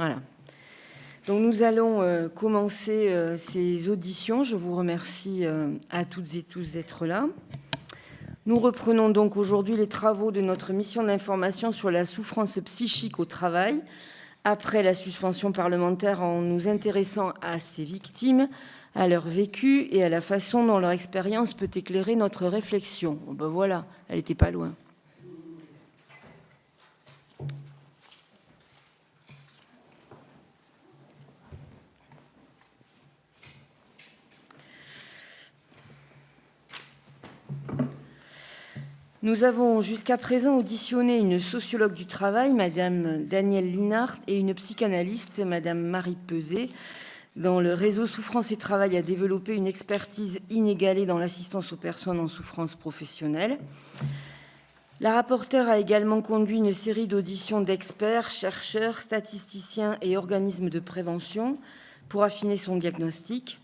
Voilà. Donc nous allons commencer ces auditions. Je vous remercie à toutes et tous d'être là. Nous reprenons donc aujourd'hui les travaux de notre mission d'information sur la souffrance psychique au travail, après la suspension parlementaire, en nous intéressant à ces victimes, à leur vécu et à la façon dont leur expérience peut éclairer notre réflexion. Bon ben voilà, elle n'était pas loin. Nous avons jusqu'à présent auditionné une sociologue du travail, Madame Danielle Linhart, et une psychanalyste, Madame Marie Peuzet, dont le réseau Souffrance et Travail a développé une expertise inégalée dans l'assistance aux personnes en souffrance professionnelle. La rapporteure a également conduit une série d'auditions d'experts, chercheurs, statisticiens et organismes de prévention pour affiner son diagnostic.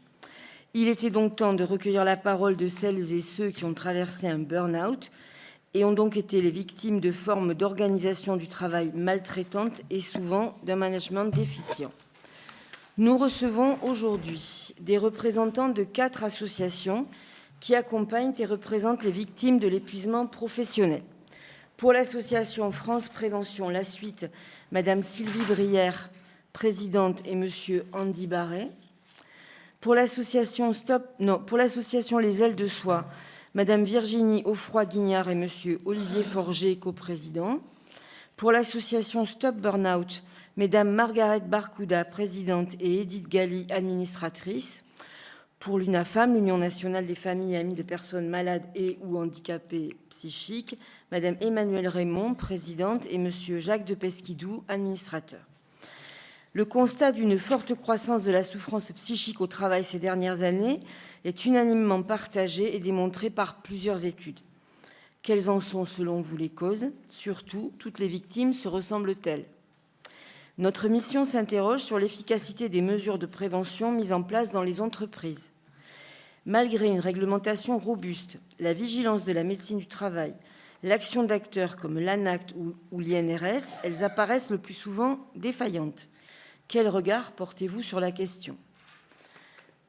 Il était donc temps de recueillir la parole de celles et ceux qui ont traversé un burn-out et ont donc été les victimes de formes d'organisation du travail maltraitantes et souvent d'un management déficient. Nous recevons aujourd'hui des représentants de 4 associations qui accompagnent et représentent les victimes de l'épuisement professionnel. Pour l'association France Prévention La Suite, Madame Sylvie Brière, présidente, et Monsieur Andy Barret. Pour l'association Les Ailes de Soie, Madame Virginie Offroy-Guignard et Monsieur Olivier Forger, coprésident. Pour l'association Stop Burnout, Mesdames Margaret Barcouda, présidente, et Edith Galli, administratrice. Pour l'UNAFAM, l'Union nationale des familles et amis de personnes malades et ou handicapées psychiques, Madame Emmanuelle Raymond, présidente, et Monsieur Jacques de Pesquidou, administrateur. Le constat d'une forte croissance de la souffrance psychique au travail ces dernières années est unanimement partagé et démontré par plusieurs études. Quelles en sont selon vous les causes ? Surtout, toutes les victimes se ressemblent-elles ? Notre mission s'interroge sur l'efficacité des mesures de prévention mises en place dans les entreprises. Malgré une réglementation robuste, la vigilance de la médecine du travail, l'action d'acteurs comme l'ANACT ou l'INRS, elles apparaissent le plus souvent défaillantes. Quel regard portez-vous sur la question ?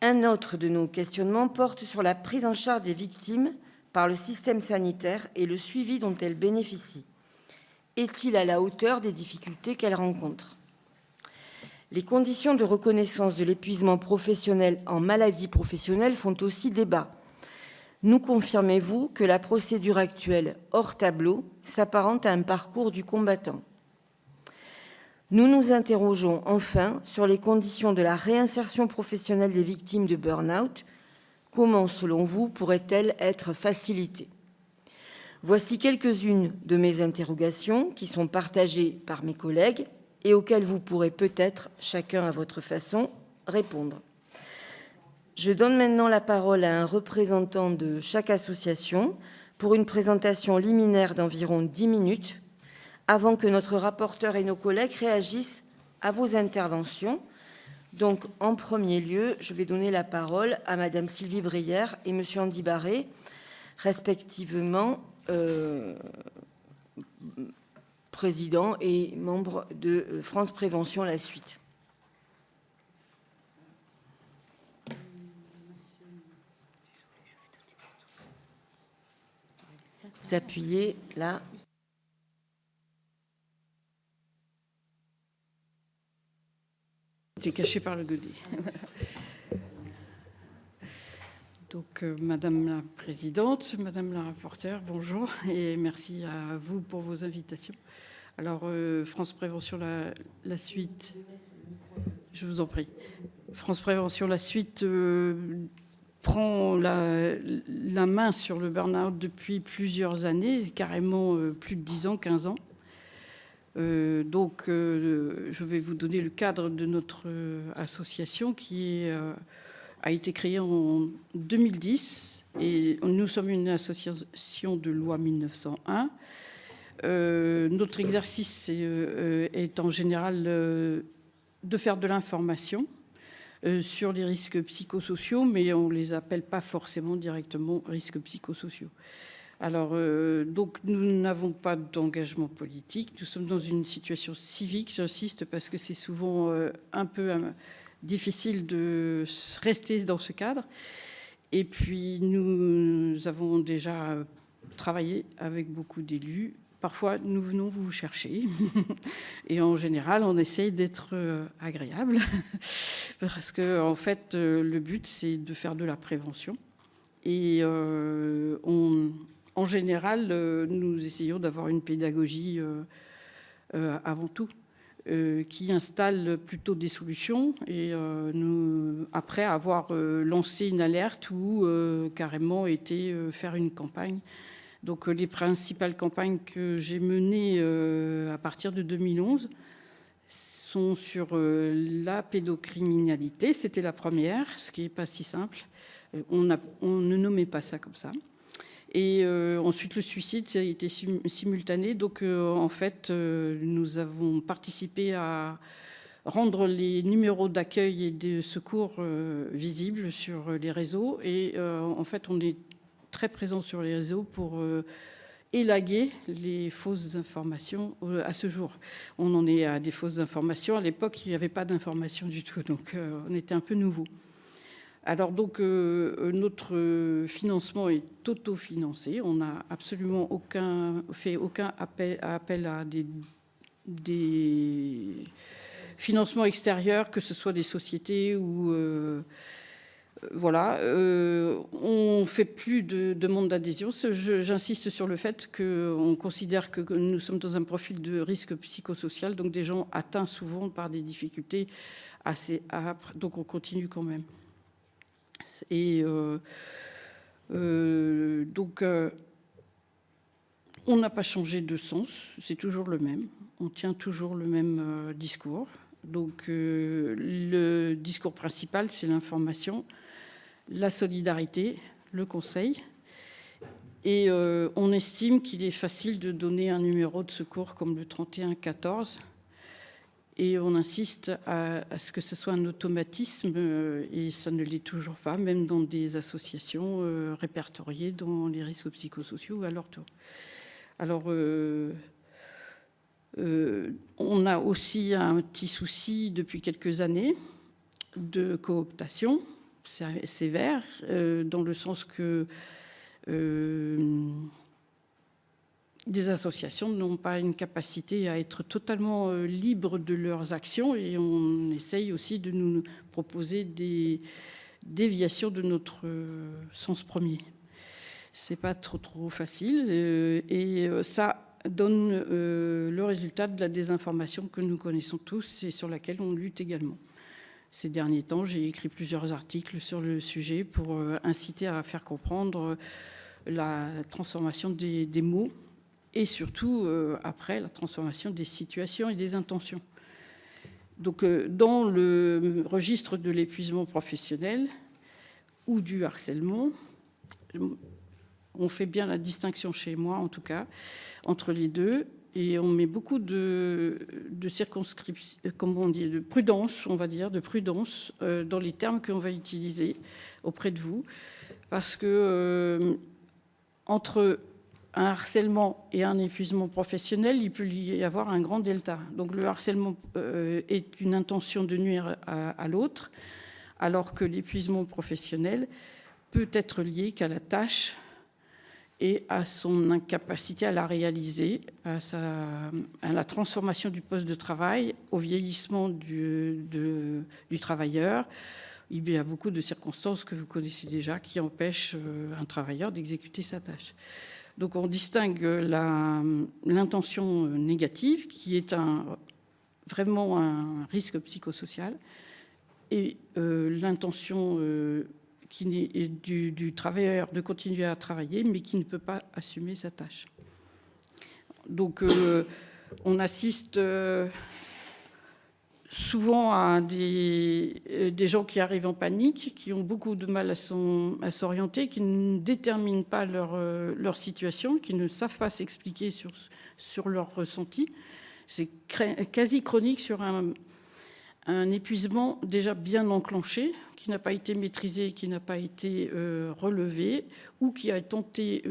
Un autre de nos questionnements porte sur la prise en charge des victimes par le système sanitaire et le suivi dont elles bénéficient. Est-il à la hauteur des difficultés qu'elles rencontrent ? Les conditions de reconnaissance de l'épuisement professionnel en maladie professionnelle font aussi débat. Nous confirmez-vous que la procédure actuelle, hors tableau, s'apparente à un parcours du combattant ? Nous nous interrogeons enfin sur les conditions de la réinsertion professionnelle des victimes de burn-out. Comment, selon vous, pourrait-elle être facilitée ? Voici quelques-unes de mes interrogations qui sont partagées par mes collègues et auxquelles vous pourrez peut-être, chacun à votre façon, répondre. Je donne maintenant la parole à un représentant de chaque association pour une présentation liminaire d'environ 10 minutes, avant que notre rapporteur et nos collègues réagissent à vos interventions. Donc, en premier lieu, je vais donner la parole à Madame Sylvie Brière et Monsieur Andy Barret, respectivement président et membre de France Prévention La Suite. Vous appuyez là. C'est caché par le godet. Donc, Madame la Présidente, Madame la Rapporteure, bonjour et merci à vous pour vos invitations. Alors, France Prévention La Suite, je vous en prie. France Prévention La Suite prend la main sur le burn-out depuis plusieurs années, carrément plus de 10 ans, 15 ans. Donc, je vais vous donner le cadre de notre association qui a été créée en 2010 et nous sommes une association de loi 1901. Notre exercice est en général de faire de l'information sur les risques psychosociaux, mais on ne les appelle pas forcément directement risques psychosociaux. Alors, donc, nous n'avons pas d'engagement politique. Nous sommes dans une situation civique, j'insiste, parce que c'est souvent un peu difficile de rester dans ce cadre. Et puis, nous avons déjà travaillé avec beaucoup d'élus. Parfois, nous venons vous chercher. Et en général, on essaye d'être agréable. Parce que, en fait, le but, c'est de faire de la prévention. Et en général, nous essayons d'avoir une pédagogie avant tout, qui installe plutôt des solutions. Et après avoir lancé une alerte ou carrément été faire une campagne. Donc les principales campagnes que j'ai menées à partir de 2011 sont sur la pédocriminalité. C'était la première, ce qui n'est pas si simple. On ne nommait pas ça comme ça. Et ensuite, le suicide, ça a été simultané. Donc, en fait, nous avons participé à rendre les numéros d'accueil et de secours visibles sur les réseaux. Et en fait, on est très présent sur les réseaux pour élaguer les fausses informations à ce jour. On en est à des fausses informations. À l'époque, il n'y avait pas d'informations du tout. Donc, on était un peu nouveau. Alors donc, notre financement est autofinancé. On n'a absolument fait aucun appel à des financements extérieurs, que ce soit des sociétés ou... voilà. On ne fait plus de demande d'adhésion. J'insiste sur le fait qu'on considère que nous sommes dans un profil de risque psychosocial, donc des gens atteints souvent par des difficultés assez âpres. Donc on continue quand même. Et donc, on n'a pas changé de sens, c'est toujours le même. On tient toujours le même discours. Donc, le discours principal, c'est l'information, la solidarité, le conseil. Et on estime qu'il est facile de donner un numéro de secours comme le 3114. Et on insiste à ce que ce soit un automatisme, et ça ne l'est toujours pas, même dans des associations répertoriées dans les risques psychosociaux à leur tour. Alors, on a aussi un petit souci depuis quelques années de cooptation sévère, dans le sens que des associations n'ont pas une capacité à être totalement libres de leurs actions, et on essaye aussi de nous proposer des déviations de notre sens premier. C'est pas trop facile, et ça donne le résultat de la désinformation que nous connaissons tous et sur laquelle on lutte également. Ces derniers temps, j'ai écrit plusieurs articles sur le sujet pour inciter à faire comprendre la transformation des mots, et surtout, après, la transformation des situations et des intentions. Donc, dans le registre de l'épuisement professionnel ou du harcèlement, on fait bien la distinction chez moi, en tout cas, entre les deux, et on met beaucoup de circonscription, comment on dit, de prudence, on va dire, de prudence dans les termes qu'on va utiliser auprès de vous, parce que entre un harcèlement et un épuisement professionnel, il peut y avoir un grand delta. Donc le harcèlement est une intention de nuire à l'autre, alors que l'épuisement professionnel peut être lié qu'à la tâche et à son incapacité à la réaliser, à la transformation du poste de travail, au vieillissement du travailleur. Il y a beaucoup de circonstances que vous connaissez déjà qui empêchent un travailleur d'exécuter sa tâche. Donc on distingue l'intention négative, qui est vraiment un risque psychosocial, et l'intention du travailleur de continuer à travailler, mais qui ne peut pas assumer sa tâche. Donc on assiste souvent à des gens qui arrivent en panique, qui ont beaucoup de mal à s'orienter, qui ne déterminent pas leur situation, qui ne savent pas s'expliquer sur leur ressenti. C'est quasi chronique sur un épuisement déjà bien enclenché, qui n'a pas été maîtrisé, qui n'a pas été relevé, ou qui a tenté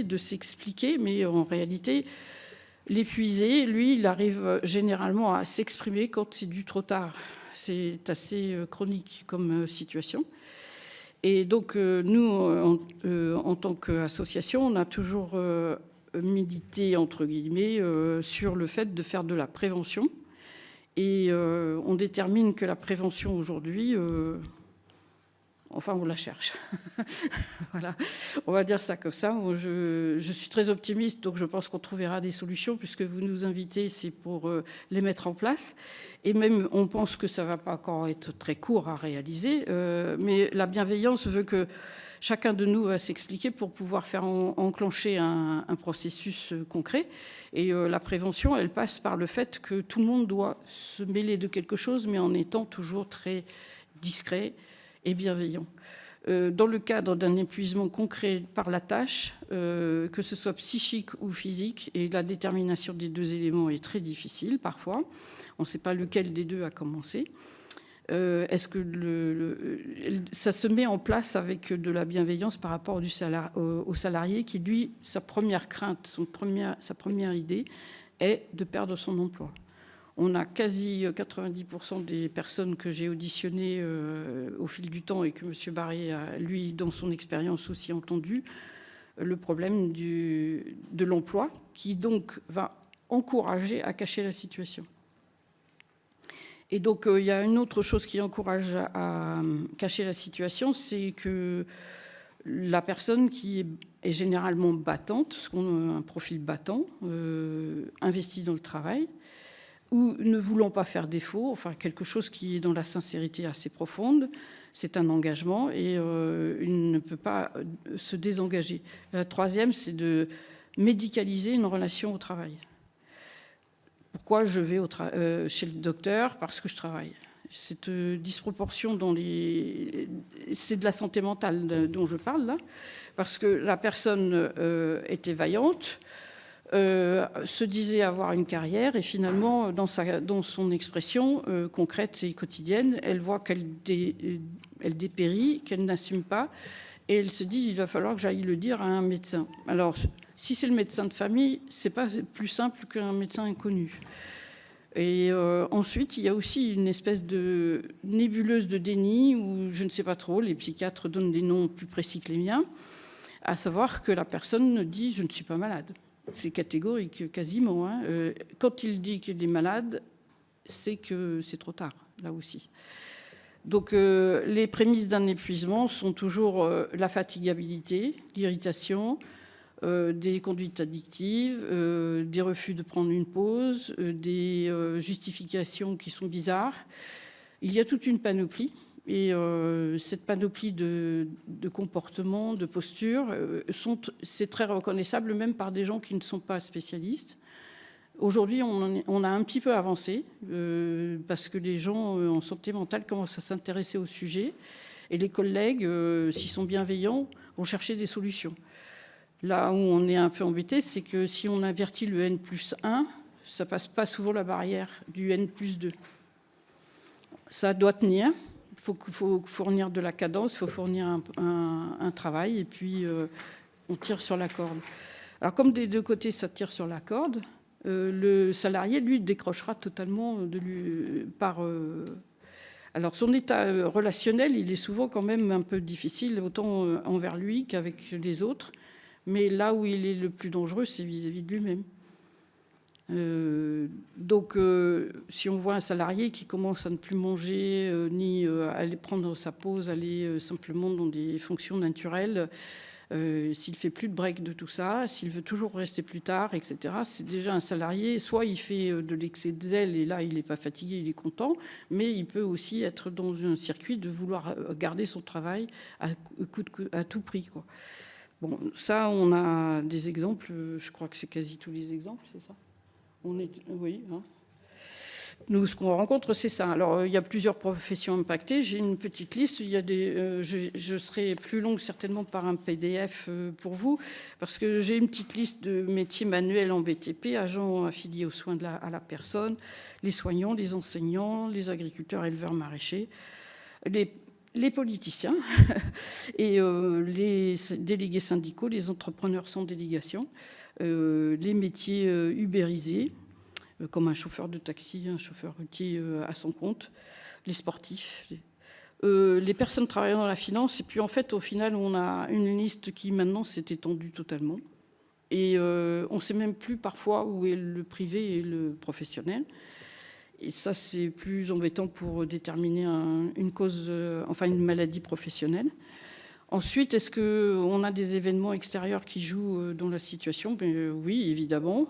de s'expliquer, mais en réalité, l'épuisé, lui, il arrive généralement à s'exprimer quand c'est du trop tard. C'est assez chronique comme situation. Et donc, nous, en tant qu'association, on a toujours médité, entre guillemets, sur le fait de faire de la prévention. Et on détermine que la prévention aujourd'hui, enfin on la cherche. Voilà, on va dire ça comme ça. Je suis très optimiste, donc je pense qu'on trouvera des solutions, puisque vous nous invitez, c'est pour les mettre en place. Et même, on pense que ça ne va pas encore être très court à réaliser, mais la bienveillance veut que chacun de nous va s'expliquer pour pouvoir faire enclencher un processus concret. Et la prévention, elle passe par le fait que tout le monde doit se mêler de quelque chose, mais en étant toujours très discret et bienveillant. Dans le cadre d'un épuisement concret par la tâche, que ce soit psychique ou physique, et la détermination des deux éléments est très difficile parfois. On ne sait pas lequel des deux a commencé. Est-ce que ça se met en place avec de la bienveillance par rapport au salarié qui, lui, sa première crainte, sa première idée est de perdre son emploi. On a quasi 90% des personnes que j'ai auditionnées au fil du temps et que M. Barré a, lui, dans son expérience aussi entendu, le problème de l'emploi qui donc va encourager à cacher la situation. Et donc, il y a une autre chose qui encourage à cacher la situation, c'est que la personne qui est généralement battante, ce qu'on a un profil battant, investi dans le travail, ou ne voulant pas faire défaut, enfin quelque chose qui est dans la sincérité assez profonde, c'est un engagement et il ne peut pas se désengager. La troisième, c'est de médicaliser une relation au travail. Pourquoi je vais chez le docteur? Parce que je travaille. Cette disproportion c'est de la santé mentale dont je parle là, parce que la personne était vaillante, se disait avoir une carrière et finalement, dans son expression concrète et quotidienne, elle voit qu'elle dépérit, qu'elle n'assume pas, et elle se dit il va falloir que j'aille le dire à un médecin. Alors, si c'est le médecin de famille, c'est pas plus simple qu'un médecin inconnu. Et ensuite, il y a aussi une espèce de nébuleuse de déni où je ne sais pas trop, les psychiatres donnent des noms plus précis que les miens, à savoir que la personne dit je ne suis pas malade. C'est catégorique, quasiment. Hein. Quand il dit qu'il est malade, c'est que c'est trop tard, là aussi. Donc, les prémices d'un épuisement sont toujours la fatigabilité, l'irritation, des conduites addictives, des refus de prendre une pause, des justifications qui sont bizarres. Il y a toute une panoplie. Et cette panoplie de comportements, de postures, c'est très reconnaissable même par des gens qui ne sont pas spécialistes. Aujourd'hui, on a un petit peu avancé parce que les gens en santé mentale commencent à s'intéresser au sujet et les collègues, s'ils sont bienveillants, vont chercher des solutions. Là où on est un peu embêté, c'est que si on invertit le N+1, ça passe pas souvent la barrière du N+2. Ça doit tenir. Il faut fournir de la cadence, il faut fournir un travail, et puis on tire sur la corde. Alors, comme des deux côtés, ça tire sur la corde, le salarié, lui, décrochera totalement alors, son état relationnel, il est souvent quand même un peu difficile, autant envers lui qu'avec les autres. Mais là où il est le plus dangereux, c'est vis-à-vis de lui-même. Donc, si on voit un salarié qui commence à ne plus manger, ni aller prendre sa pause, aller simplement dans des fonctions naturelles, s'il fait plus de break de tout ça, s'il veut toujours rester plus tard, etc., c'est déjà un salarié, soit il fait de l'excès de zèle et là, il n'est pas fatigué, il est content, mais il peut aussi être dans un circuit de vouloir garder son travail à tout prix, quoi. Bon, ça, on a des exemples, je crois que c'est quasi tous les exemples, c'est ça ? Oui. Hein. Nous, ce qu'on rencontre, c'est ça. Alors, il y a plusieurs professions impactées. J'ai une petite liste. Il y a je serai plus longue certainement par un PDF pour vous, parce que j'ai une petite liste de métiers manuels en BTP, agents affiliés aux soins à la personne, les soignants, les enseignants, les agriculteurs, éleveurs, maraîchers, les politiciens et les délégués syndicaux, les entrepreneurs sans délégation, les métiers ubérisés, comme un chauffeur de taxi, un chauffeur routier à son compte, les sportifs, les personnes travaillant dans la finance. Et puis en fait, au final, on a une liste qui maintenant s'est étendue totalement. Et on ne sait même plus parfois où est le privé et le professionnel. Et ça, c'est plus embêtant pour déterminer une cause, enfin une maladie professionnelle. Ensuite, est-ce qu'on a des événements extérieurs qui jouent dans la situation? Oui, évidemment.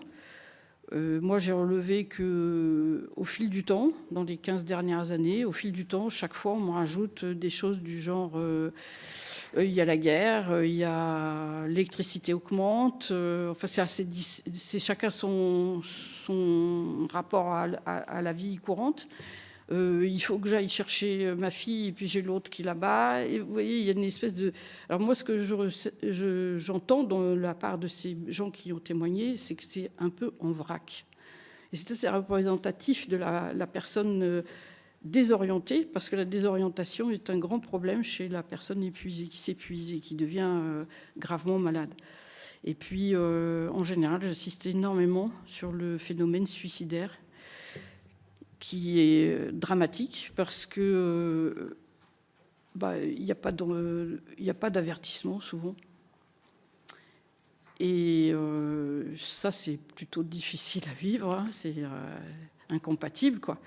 Moi, j'ai relevé qu'au fil du temps, dans les 15 dernières années, au fil du temps, chaque fois, on me rajoute des choses du genre il y a la guerre, il y a l'électricité augmente. Enfin, c'est chacun son rapport à la vie courante. Il faut que j'aille chercher ma fille, et puis j'ai l'autre qui est là-bas. Et vous voyez, il y a une espèce de... Alors moi, ce que j'entends dans la part de ces gens qui ont témoigné, c'est que c'est un peu en vrac. Et c'est assez représentatif de la personne désorientée, parce que la désorientation est un grand problème chez la personne épuisée, qui s'épuise et qui devient gravement malade. Et puis, en général, j'assiste énormément sur le phénomène suicidaire, qui est dramatique parce que il n'y a pas d'avertissement souvent. Et ça, c'est plutôt difficile à vivre, hein, c'est incompatible, quoi.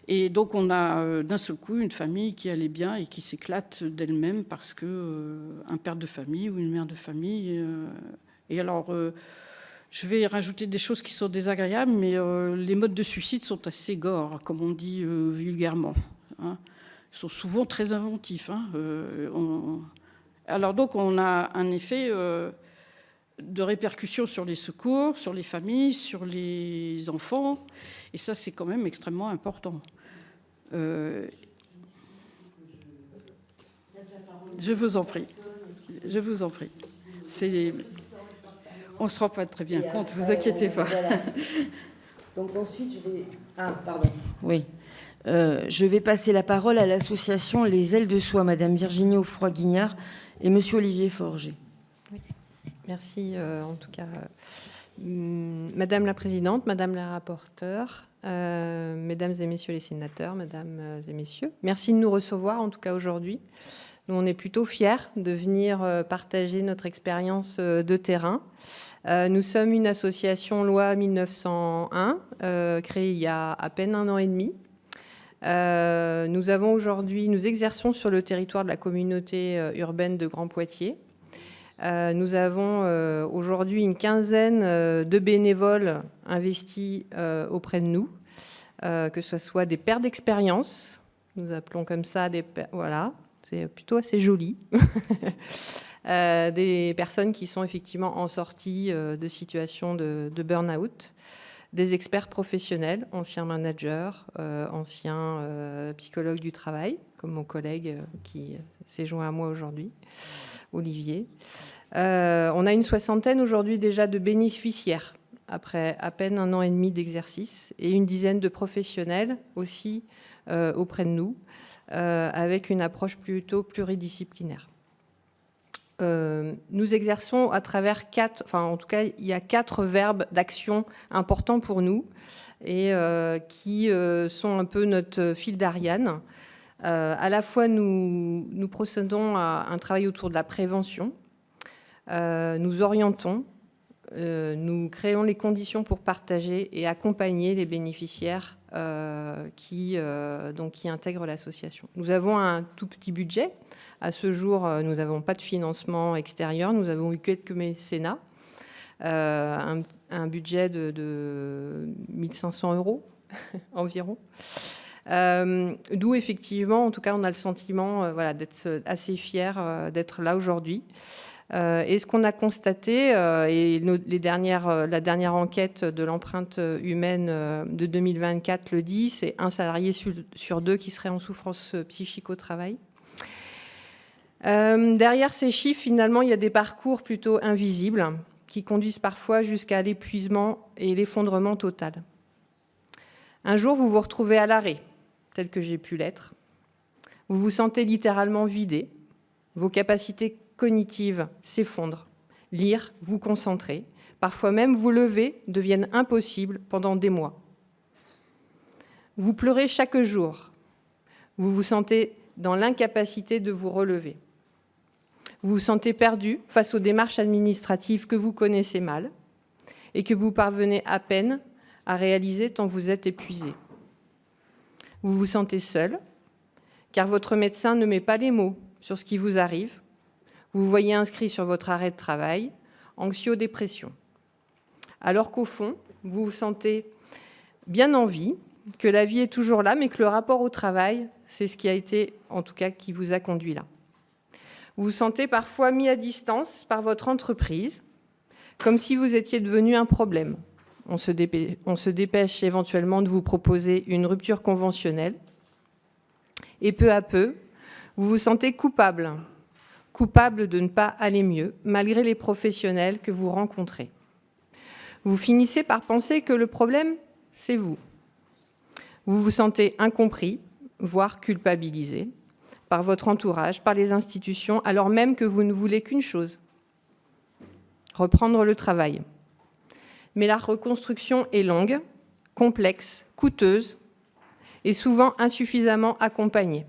Et donc, on a d'un seul coup une famille qui allait bien et qui s'éclate d'elle-même parce qu'un père de famille ou une mère de famille... et alors... je vais rajouter des choses qui sont désagréables, mais les modes de suicide sont assez gores, comme on dit vulgairement. Hein. Ils sont souvent très inventifs. Hein. Alors donc, on a un effet de répercussion sur les secours, sur les familles, sur les enfants. Et ça, c'est quand même extrêmement important. Je vous en prie. Je vous en prie. On ne se rend pas très bien compte, ne vous inquiétez pas. Voilà. Donc ensuite, je vais... Ah, pardon. Oui. Je vais passer la parole à l'association Les Ailes de Soie, Madame Virginie Offroy-Guignard et Monsieur Olivier Forger. Oui. Merci, en tout cas, Madame la Présidente, Madame la rapporteure, Mesdames et Messieurs les sénateurs, Mesdames et Messieurs. Merci de nous recevoir, en tout cas aujourd'hui. Nous, on est plutôt fiers de venir partager notre expérience de terrain. Nous sommes une association loi 1901, créée il y a à peine 1 an et demi. Nous exerçons sur le territoire de la communauté urbaine de Grand Poitiers. Nous avons aujourd'hui une quinzaine de bénévoles investis auprès de nous, que ce soit des pairs d'expérience, nous appelons comme ça des pairs, voilà. C'est plutôt assez joli. Des personnes qui sont effectivement en sortie de situation de burn-out, des experts professionnels, anciens managers, anciens psychologues du travail, comme mon collègue qui s'est joint à moi aujourd'hui, Olivier. On a une soixantaine aujourd'hui déjà de bénéficiaires, après à peine 1 an et demi d'exercice, et une dizaine de professionnels aussi auprès de nous, avec une approche plutôt pluridisciplinaire. Nous exerçons à travers il y a 4 verbes d'action importants pour nous et qui sont un peu notre fil d'Ariane. À la fois, nous procédons à un travail autour de la prévention, nous orientons, nous créons les conditions pour partager et accompagner les bénéficiaires qui intègrent l'association. Nous avons un tout petit budget. À ce jour, nous n'avons pas de financement extérieur. Nous avons eu quelques mécénats, un budget de 1 500 € environ. D'où, effectivement, en tout cas, on a le sentiment d'être assez fiers d'être là aujourd'hui. Et ce qu'on a constaté, et la dernière enquête de l'empreinte humaine de 2024 le dit, c'est 1 salarié sur 2 qui serait en souffrance psychique au travail. Derrière ces chiffres, finalement, il y a des parcours plutôt invisibles qui conduisent parfois jusqu'à l'épuisement et l'effondrement total. Un jour, vous vous retrouvez à l'arrêt, tel que j'ai pu l'être. Vous vous sentez littéralement vidé. Vos capacités cognitives s'effondrent. Lire, vous concentrer, parfois même vous lever, deviennent impossibles pendant des mois. Vous pleurez chaque jour. Vous vous sentez dans l'incapacité de vous relever. Vous vous sentez perdu face aux démarches administratives que vous connaissez mal et que vous parvenez à peine à réaliser tant vous êtes épuisé. Vous vous sentez seul, car votre médecin ne met pas les mots sur ce qui vous arrive. Vous voyez inscrit sur votre arrêt de travail « anxio-dépression ». Alors qu'au fond, vous vous sentez bien en vie, que la vie est toujours là, mais que le rapport au travail, c'est ce qui a été, en tout cas, qui vous a conduit là. Vous vous sentez parfois mis à distance par votre entreprise, comme si vous étiez devenu un problème. On se dépêche éventuellement de vous proposer une rupture conventionnelle. Et peu à peu, vous vous sentez coupable de ne pas aller mieux, malgré les professionnels que vous rencontrez. Vous finissez par penser que le problème, c'est vous. Vous vous sentez incompris, voire culpabilisé, par votre entourage, par les institutions, alors même que vous ne voulez qu'une chose, reprendre le travail. Mais la reconstruction est longue, complexe, coûteuse et souvent insuffisamment accompagnée.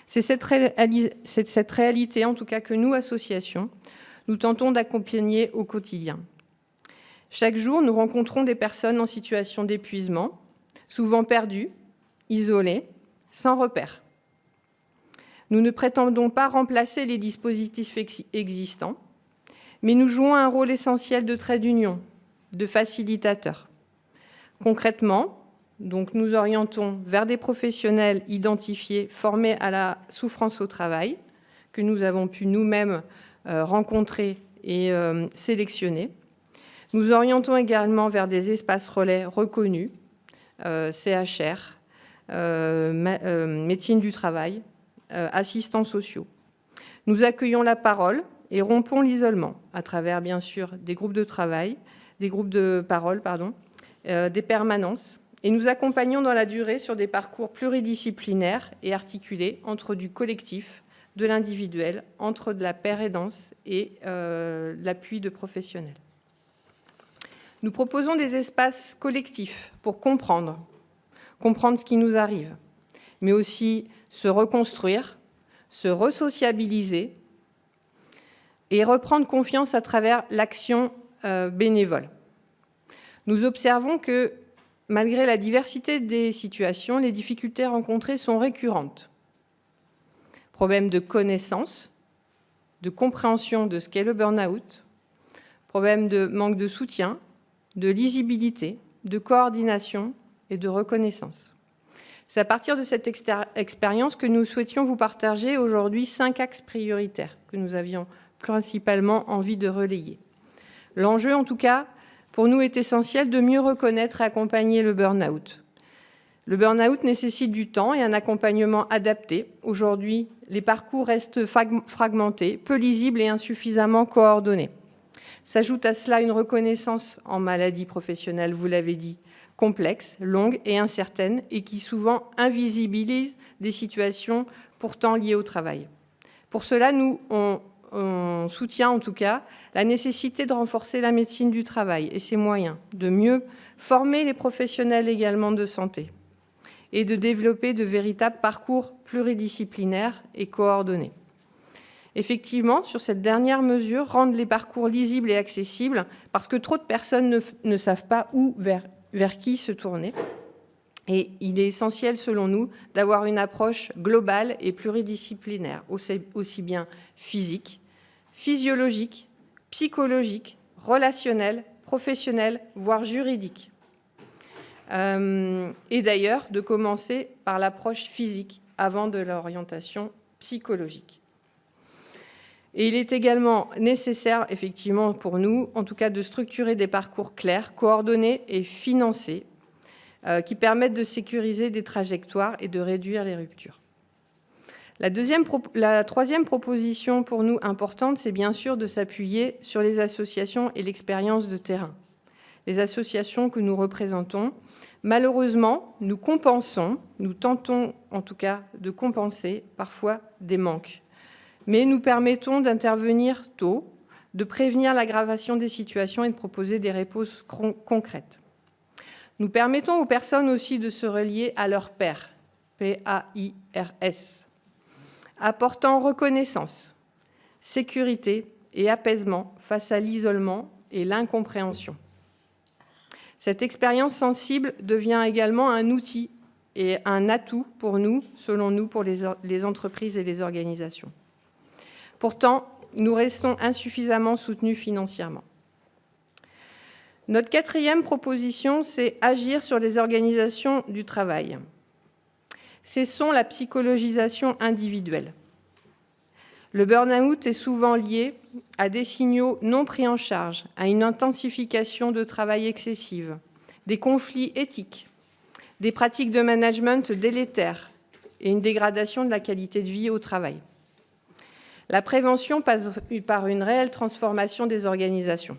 C'est cette réalité, en tout cas, que nous, associations, nous tentons d'accompagner au quotidien. Chaque jour, nous rencontrons des personnes en situation d'épuisement, souvent perdues, isolées, sans repère. Nous ne prétendons pas remplacer les dispositifs existants, mais nous jouons un rôle essentiel de trait d'union, de facilitateur. Concrètement, donc, nous orientons vers des professionnels identifiés, formés à la souffrance au travail, que nous avons pu nous-mêmes rencontrer et sélectionner. Nous orientons également vers des espaces relais reconnus, CHR, médecine du travail, assistants sociaux. Nous accueillons la parole et rompons l'isolement à travers, bien sûr, des groupes de travail, des groupes de parole, des permanences. Et nous accompagnons dans la durée sur des parcours pluridisciplinaires et articulés entre du collectif, de l'individuel, entre de la paire aidance et l'appui de professionnels. Nous proposons des espaces collectifs pour comprendre ce qui nous arrive, mais aussi se reconstruire, se resociabiliser et reprendre confiance à travers l'action bénévole. Nous observons que, malgré la diversité des situations, les difficultés rencontrées sont récurrentes. Problèmes de connaissance, de compréhension de ce qu'est le burn-out, problèmes de manque de soutien, de lisibilité, de coordination et de reconnaissance. C'est à partir de cette expérience que nous souhaitions vous partager aujourd'hui 5 axes prioritaires que nous avions principalement envie de relayer. L'enjeu, en tout cas, pour nous, est essentiel de mieux reconnaître et accompagner le burn-out. Le burn-out nécessite du temps et un accompagnement adapté. Aujourd'hui, les parcours restent fragmentés, peu lisibles et insuffisamment coordonnés. S'ajoute à cela une reconnaissance en maladie professionnelle, vous l'avez dit, complexe, longue et incertaine, et qui souvent invisibilise des situations pourtant liées au travail. Pour cela, on soutient en tout cas la nécessité de renforcer la médecine du travail et ses moyens, de mieux former les professionnels également de santé et de développer de véritables parcours pluridisciplinaires et coordonnés. Effectivement, sur cette dernière mesure, rendre les parcours lisibles et accessibles, parce que trop de personnes ne savent pas vers qui se tourner. Et il est essentiel, selon nous, d'avoir une approche globale et pluridisciplinaire, aussi bien physique, physiologique, psychologique, relationnelle, professionnelle, voire juridique. Et d'ailleurs, de commencer par l'approche physique avant de l'orientation psychologique. Et il est également nécessaire, effectivement, pour nous, en tout cas, de structurer des parcours clairs, coordonnés et financés, qui permettent de sécuriser des trajectoires et de réduire les ruptures. La troisième proposition pour nous importante, c'est bien sûr de s'appuyer sur les associations et l'expérience de terrain. Les associations que nous représentons, malheureusement, nous tentons en tout cas de compenser parfois des manques. Mais nous permettons d'intervenir tôt, de prévenir l'aggravation des situations et de proposer des réponses concrètes. Nous permettons aux personnes aussi de se relier à leurs pairs, P-A-I-R-S, apportant reconnaissance, sécurité et apaisement face à l'isolement et l'incompréhension. Cette expérience sensible devient également un outil et un atout pour nous, selon nous, pour les entreprises et les organisations. Pourtant, nous restons insuffisamment soutenus financièrement. Notre quatrième proposition, c'est agir sur les organisations du travail. Cessons la psychologisation individuelle. Le burn-out est souvent lié à des signaux non pris en charge, à une intensification de travail excessive, des conflits éthiques, des pratiques de management délétères et une dégradation de la qualité de vie au travail. La prévention passe par une réelle transformation des organisations.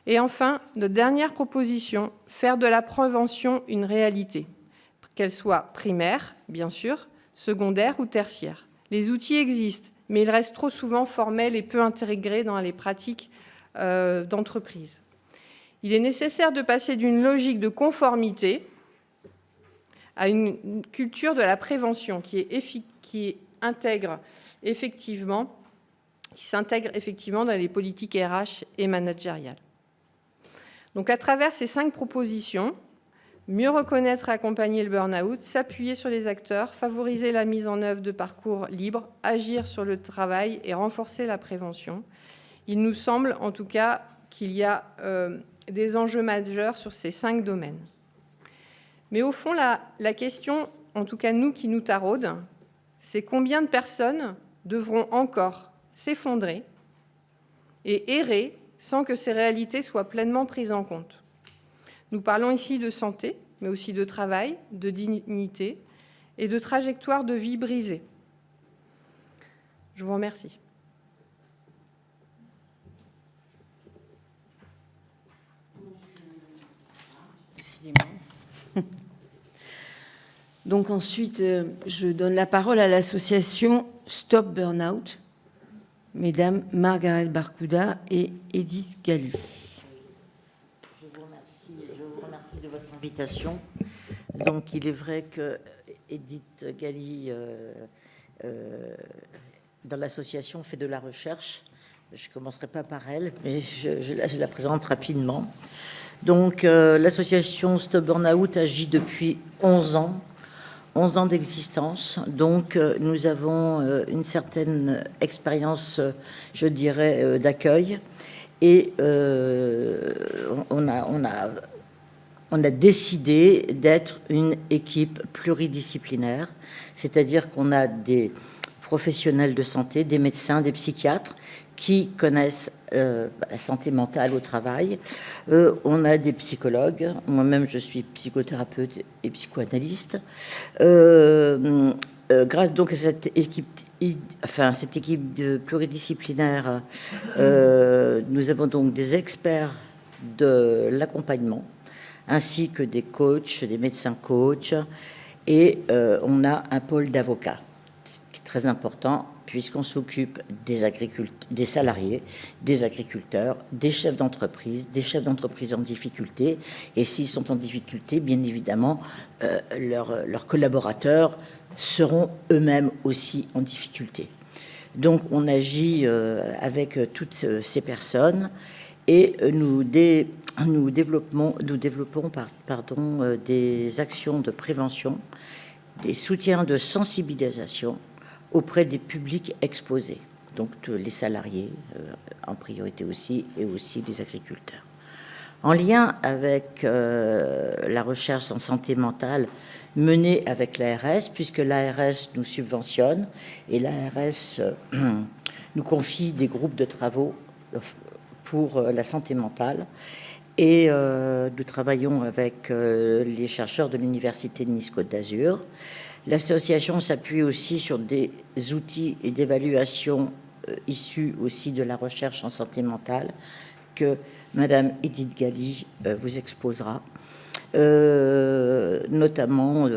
Et enfin, notre dernière proposition, faire de la prévention une réalité, qu'elle soit primaire, bien sûr, secondaire ou tertiaire. Les outils existent, mais ils restent trop souvent formels et peu intégrés dans les pratiques d'entreprise. Il est nécessaire de passer d'une logique de conformité à une culture de la prévention qui s'intègre effectivement dans les politiques RH et managériales. Donc, à travers ces 5 propositions, mieux reconnaître et accompagner le burn-out, s'appuyer sur les acteurs, favoriser la mise en œuvre de parcours libres, agir sur le travail et renforcer la prévention. Il nous semble, en tout cas, qu'il y a des enjeux majeurs sur ces 5 domaines. Mais au fond, la question, en tout cas nous qui nous taraude, c'est combien de personnes devront encore s'effondrer et errer sans que ces réalités soient pleinement prises en compte. Nous parlons ici de santé, mais aussi de travail, de dignité et de trajectoire de vie brisée. Je vous remercie. Donc ensuite, je donne la parole à l'association Stop Burnout, mesdames Margaret Barkuda et Edith Galli. Je vous remercie de votre invitation. Donc il est vrai que Edith Galli, dans l'association, fait de la recherche. Je ne commencerai pas par elle, mais je la présente rapidement. Donc l'association Stop Burnout agit depuis 11 ans. 11 ans d'existence, donc nous avons une certaine expérience, je dirais, d'accueil, et on a décidé d'être une équipe pluridisciplinaire, c'est-à-dire qu'on a des professionnels de santé, des médecins, des psychiatres, qui connaissent la santé mentale au travail. On a des psychologues. Moi-même, je suis psychothérapeute et psychoanalyste. Grâce donc à cette équipe de pluridisciplinaire, nous avons donc des experts de l'accompagnement, ainsi que des coachs, des médecins coachs, et on a un pôle d'avocats, qui est très important, puisqu'on s'occupe des salariés, des agriculteurs, des chefs d'entreprise en difficulté. Et s'ils sont en difficulté, bien évidemment, leurs collaborateurs seront eux-mêmes aussi en difficulté. Donc, on agit avec toutes ces personnes et nous développons des actions de prévention, des soutiens de sensibilisation auprès des publics exposés, donc les salariés en priorité aussi, et aussi les agriculteurs. En lien avec la recherche en santé mentale menée avec l'ARS, puisque l'ARS nous subventionne et l'ARS nous confie des groupes de travaux pour la santé mentale. Et nous travaillons avec les chercheurs de l'Université de Nice-Côte d'Azur. L'association s'appuie aussi sur des outils et d'évaluation issus aussi de la recherche en santé mentale que Madame Edith Galli vous exposera, notamment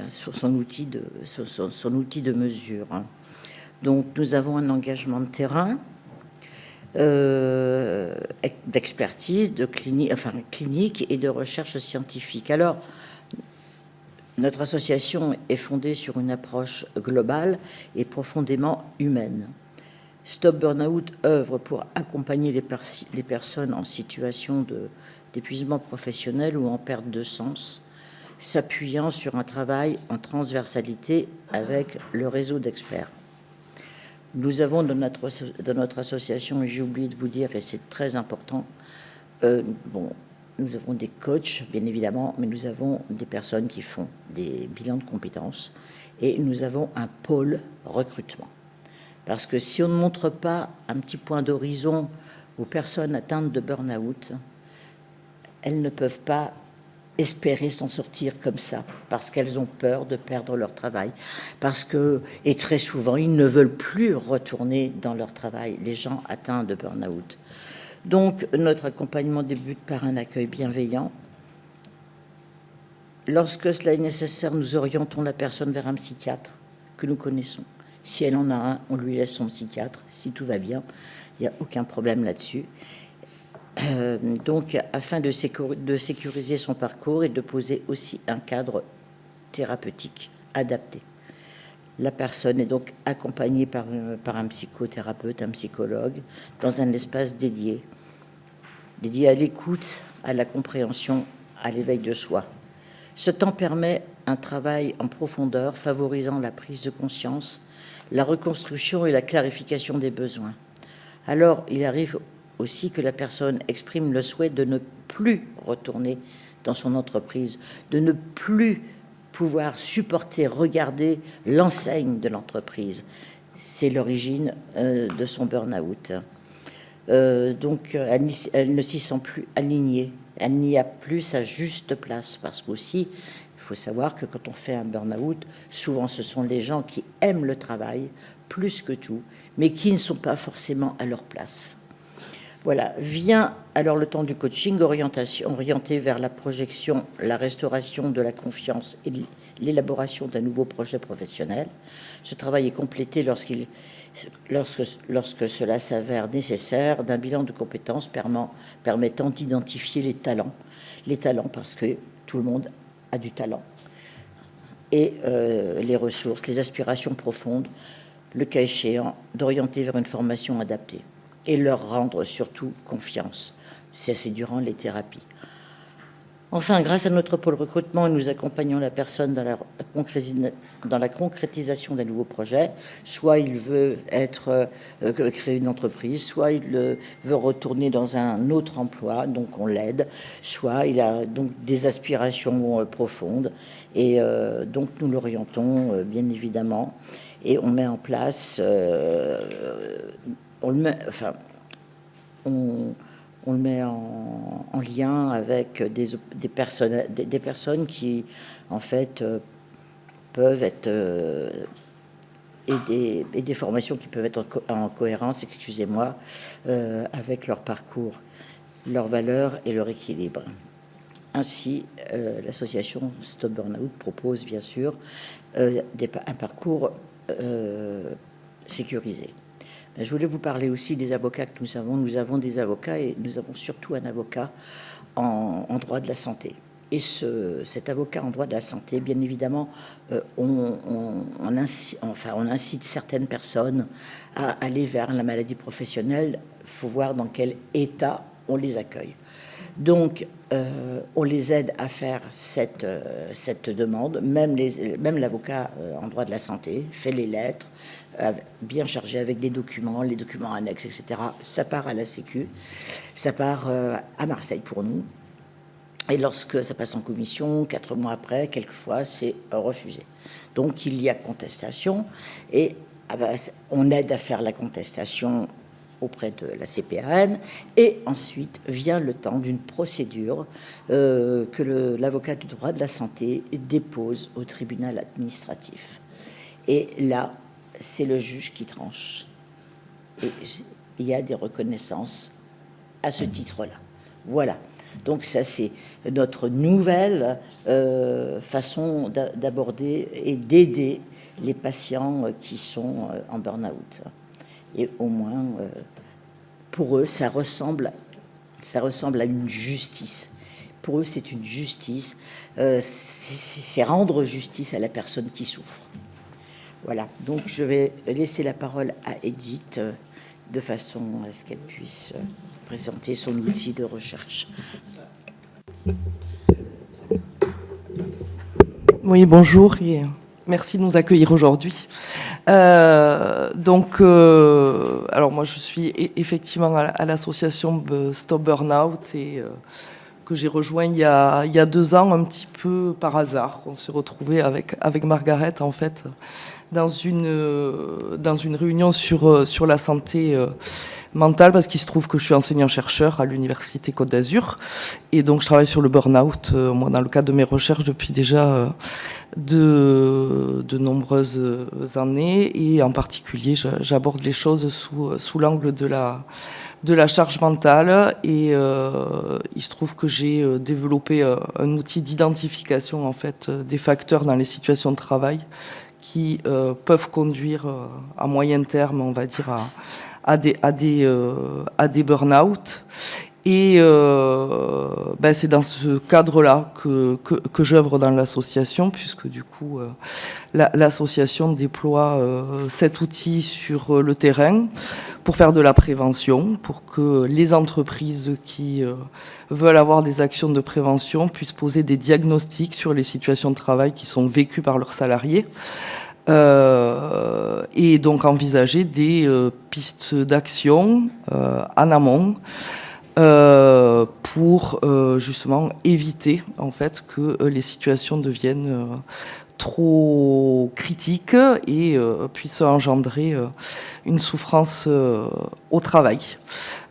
sur son outil de mesure. Donc nous avons un engagement de terrain, d'expertise, clinique et de recherche scientifique. Alors, notre association est fondée sur une approche globale et profondément humaine. Stop Burnout œuvre pour accompagner les personnes en situation d'épuisement professionnel ou en perte de sens, s'appuyant sur un travail en transversalité avec le réseau d'experts. Nous avons dans notre association, j'ai oublié de vous dire, et c'est très important, nous avons des coachs, bien évidemment, mais nous avons des personnes qui font des bilans de compétences et nous avons un pôle recrutement. Parce que si on ne montre pas un petit point d'horizon aux personnes atteintes de burn-out, elles ne peuvent pas espérer s'en sortir comme ça, parce qu'elles ont peur de perdre leur travail, et très souvent, ils ne veulent plus retourner dans leur travail, les gens atteints de burn-out. Donc, notre accompagnement débute par un accueil bienveillant. Lorsque cela est nécessaire, nous orientons la personne vers un psychiatre que nous connaissons. Si elle en a un, on lui laisse son psychiatre. Si tout va bien, il n'y a aucun problème là-dessus. Donc, afin de sécuriser son parcours et de poser aussi un cadre thérapeutique adapté. La personne est donc accompagnée par un psychothérapeute, un psychologue, dans un espace dédié à l'écoute, à la compréhension, à l'éveil de soi. Ce temps permet un travail en profondeur, favorisant la prise de conscience, la reconstruction et la clarification des besoins. Alors, il arrive aussi que la personne exprime le souhait de ne plus retourner dans son entreprise, de ne plus pouvoir supporter, regarder l'enseigne de l'entreprise. C'est l'origine de son burn-out. Donc, elle ne s'y sent plus alignée. Elle n'y a plus sa juste place. Parce qu'aussi, il faut savoir que quand on fait un burn-out, souvent ce sont les gens qui aiment le travail plus que tout, mais qui ne sont pas forcément à leur place. Voilà, vient alors le temps du coaching, orienté vers la projection, la restauration de la confiance et l'élaboration d'un nouveau projet professionnel. Ce travail est complété lorsque cela s'avère nécessaire d'un bilan de compétences permettant d'identifier les talents parce que tout le monde a du talent, et les ressources, les aspirations profondes, le cas échéant, d'orienter vers une formation adaptée et leur rendre surtout confiance. C'est durant les thérapies. Enfin, grâce à notre pôle recrutement, nous accompagnons la personne dans la concrétisation d'un nouveau projet. Soit il veut créer une entreprise, soit il veut retourner dans un autre emploi, donc on l'aide. Soit il a donc des aspirations profondes, et donc nous l'orientons bien évidemment, et on met en place, on le met en lien avec des personnes qui, en fait, peuvent être... et des formations qui peuvent être en cohérence, excusez-moi, avec leur parcours, leurs valeurs et leur équilibre. Ainsi, l'association Stop Burnout propose, bien sûr, un parcours sécurisé. Je voulais vous parler aussi des avocats que nous avons. Nous avons des avocats, et nous avons surtout un avocat en droit de la santé. Et cet avocat en droit de la santé, bien évidemment, on incite certaines personnes à aller vers la maladie professionnelle. Il faut voir dans quel état on les accueille. Donc, on les aide à faire cette demande. Même l'avocat en droit de la santé fait les lettres, bien chargé avec des documents, les documents annexes, etc. Ça part à la Sécu, ça part à Marseille pour nous, Et lorsque ça passe en commission, 4 mois après, quelquefois, c'est refusé. Donc, il y a contestation et on aide à faire la contestation auprès de la CPAM, et ensuite vient le temps d'une procédure que l'avocat du droit de la santé dépose au tribunal administratif. Et là, c'est le juge qui tranche. Et il y a des reconnaissances à ce titre-là. Voilà. Donc ça, c'est notre nouvelle façon d'aborder et d'aider les patients qui sont en burn-out. Et au moins, pour eux, ça ressemble à une justice. Pour eux, c'est une justice. C'est rendre justice à la personne qui souffre. Voilà. Donc, je vais laisser la parole à Edith de façon à ce qu'elle puisse présenter son outil de recherche. Oui, bonjour et merci de nous accueillir aujourd'hui. Alors moi je suis effectivement à l'association Stop Burnout et que j'ai rejoint il y a 2 ans un petit peu par hasard. On s'est retrouvés avec Margaret en fait dans une réunion sur la santé mentale, parce qu'il se trouve que je suis enseignant-chercheur à l'Université Côte d'Azur et donc je travaille sur le burn-out moi dans le cadre de mes recherches depuis déjà de nombreuses années, et en particulier j'aborde les choses sous l'angle de la charge mentale, et il se trouve que j'ai développé un outil d'identification en fait des facteurs dans les situations de travail qui peuvent conduire à moyen terme, on va dire, à des burn-out. Et c'est dans ce cadre-là que j'œuvre dans l'association, puisque du coup l'association déploie cet outil sur le terrain pour faire de la prévention, pour que les entreprises qui veulent avoir des actions de prévention puissent poser des diagnostics sur les situations de travail qui sont vécues par leurs salariés, et donc envisager des pistes d'action en amont pour justement éviter en fait que les situations deviennent trop critiques et puissent engendrer une souffrance au travail.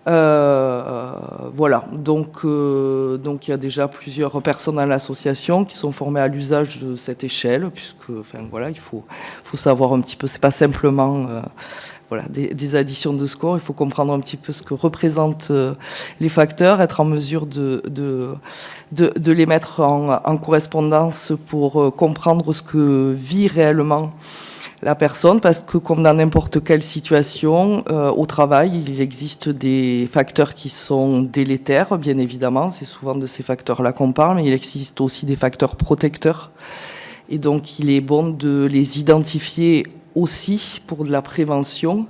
Voilà, donc il y a déjà plusieurs personnes dans l'association qui sont formées à l'usage de cette échelle, puisque il faut savoir un petit peu, c'est pas simplement des additions de scores, il faut comprendre un petit peu ce que représentent les facteurs, être en mesure de les mettre en correspondance pour comprendre ce que vit réellement la personne, parce que comme dans n'importe quelle situation au travail, il existe des facteurs qui sont délétères, bien évidemment, c'est souvent de ces facteurs-là qu'on parle, mais il existe aussi des facteurs protecteurs, et donc il est bon de les identifier aussi pour de la prévention,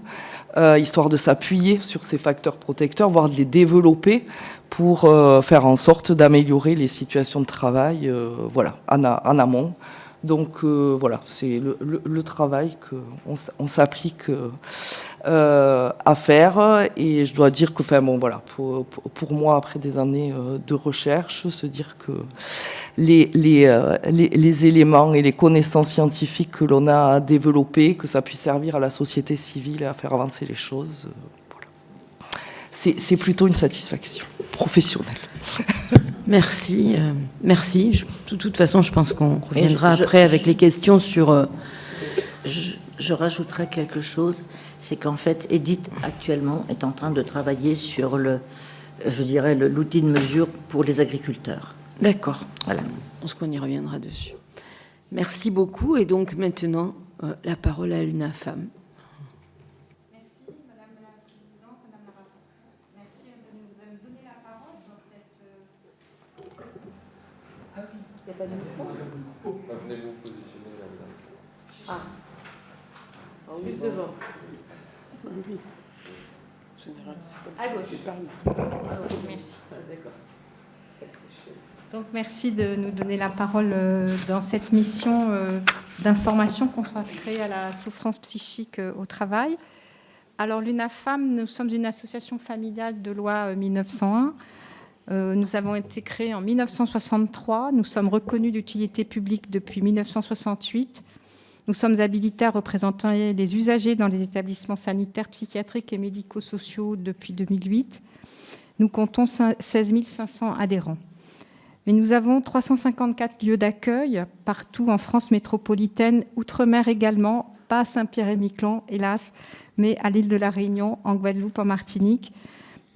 histoire de s'appuyer sur ces facteurs protecteurs, voire de les développer pour faire en sorte d'améliorer les situations de travail en amont. Donc c'est le travail qu'on s'applique à faire, et je dois dire que pour moi, après des années de recherche, se dire que les éléments et les connaissances scientifiques que l'on a développées, que ça puisse servir à la société civile et à faire avancer les choses, c'est plutôt une satisfaction professionnelle. Merci. De toute façon, je pense qu'on reviendra après avec les questions sur... Je rajouterai quelque chose, c'est qu'en fait, Edith, actuellement, est en train de travailler sur l'outil de mesure pour les agriculteurs. D'accord. Voilà. Je pense qu'on y reviendra dessus. Merci beaucoup. Et donc, maintenant, la parole à l'UNAFAM. Venez vous positionner là. Oui, devant. Oui. Général, c'est pas à gauche. Merci. Donc, merci de nous donner la parole dans cette mission d'information consacrée à la souffrance psychique au travail. Alors, l'UNAFAM, nous sommes une association familiale de loi 1901. Nous avons été créés en 1963. Nous sommes reconnus d'utilité publique depuis 1968. Nous sommes habilités à représenter les usagers dans les établissements sanitaires, psychiatriques et médico-sociaux depuis 2008. Nous comptons 16 500 adhérents. Mais nous avons 354 lieux d'accueil partout en France métropolitaine, outre-mer également, pas à Saint-Pierre-et-Miquelon, hélas, mais à l'île de la Réunion, en Guadeloupe, en Martinique.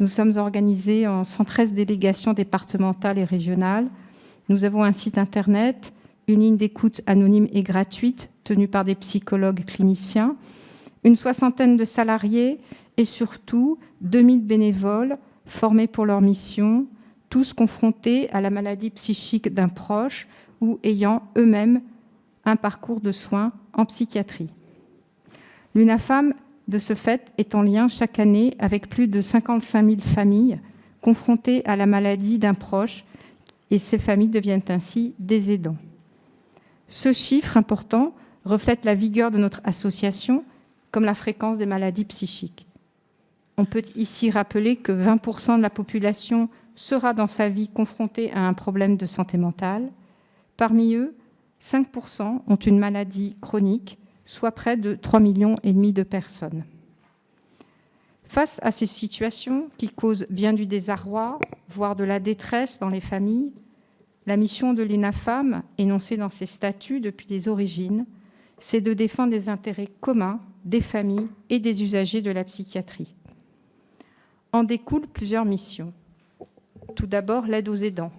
Nous sommes organisés en 113 délégations départementales et régionales. Nous avons un site internet, une ligne d'écoute anonyme et gratuite tenue par des psychologues cliniciens, une soixantaine de salariés et surtout 2000 bénévoles formés pour leur mission, tous confrontés à la maladie psychique d'un proche ou ayant eux-mêmes un parcours de soins en psychiatrie. L'UNAFAM, de ce fait, est en lien chaque année avec plus de 55 000 familles confrontées à la maladie d'un proche, et ces familles deviennent ainsi des aidants. Ce chiffre important reflète la vigueur de notre association, comme la fréquence des maladies psychiques. On peut ici rappeler que 20% de la population sera dans sa vie confrontée à un problème de santé mentale. Parmi eux, 5% ont une maladie chronique, soit près de 3,5 millions de personnes. Face à ces situations qui causent bien du désarroi, voire de la détresse dans les familles, la mission de l'UNAFAM, énoncée dans ses statuts depuis les origines, c'est de défendre les intérêts communs des familles et des usagers de la psychiatrie. En découlent plusieurs missions. Tout d'abord, l'aide aux aidants,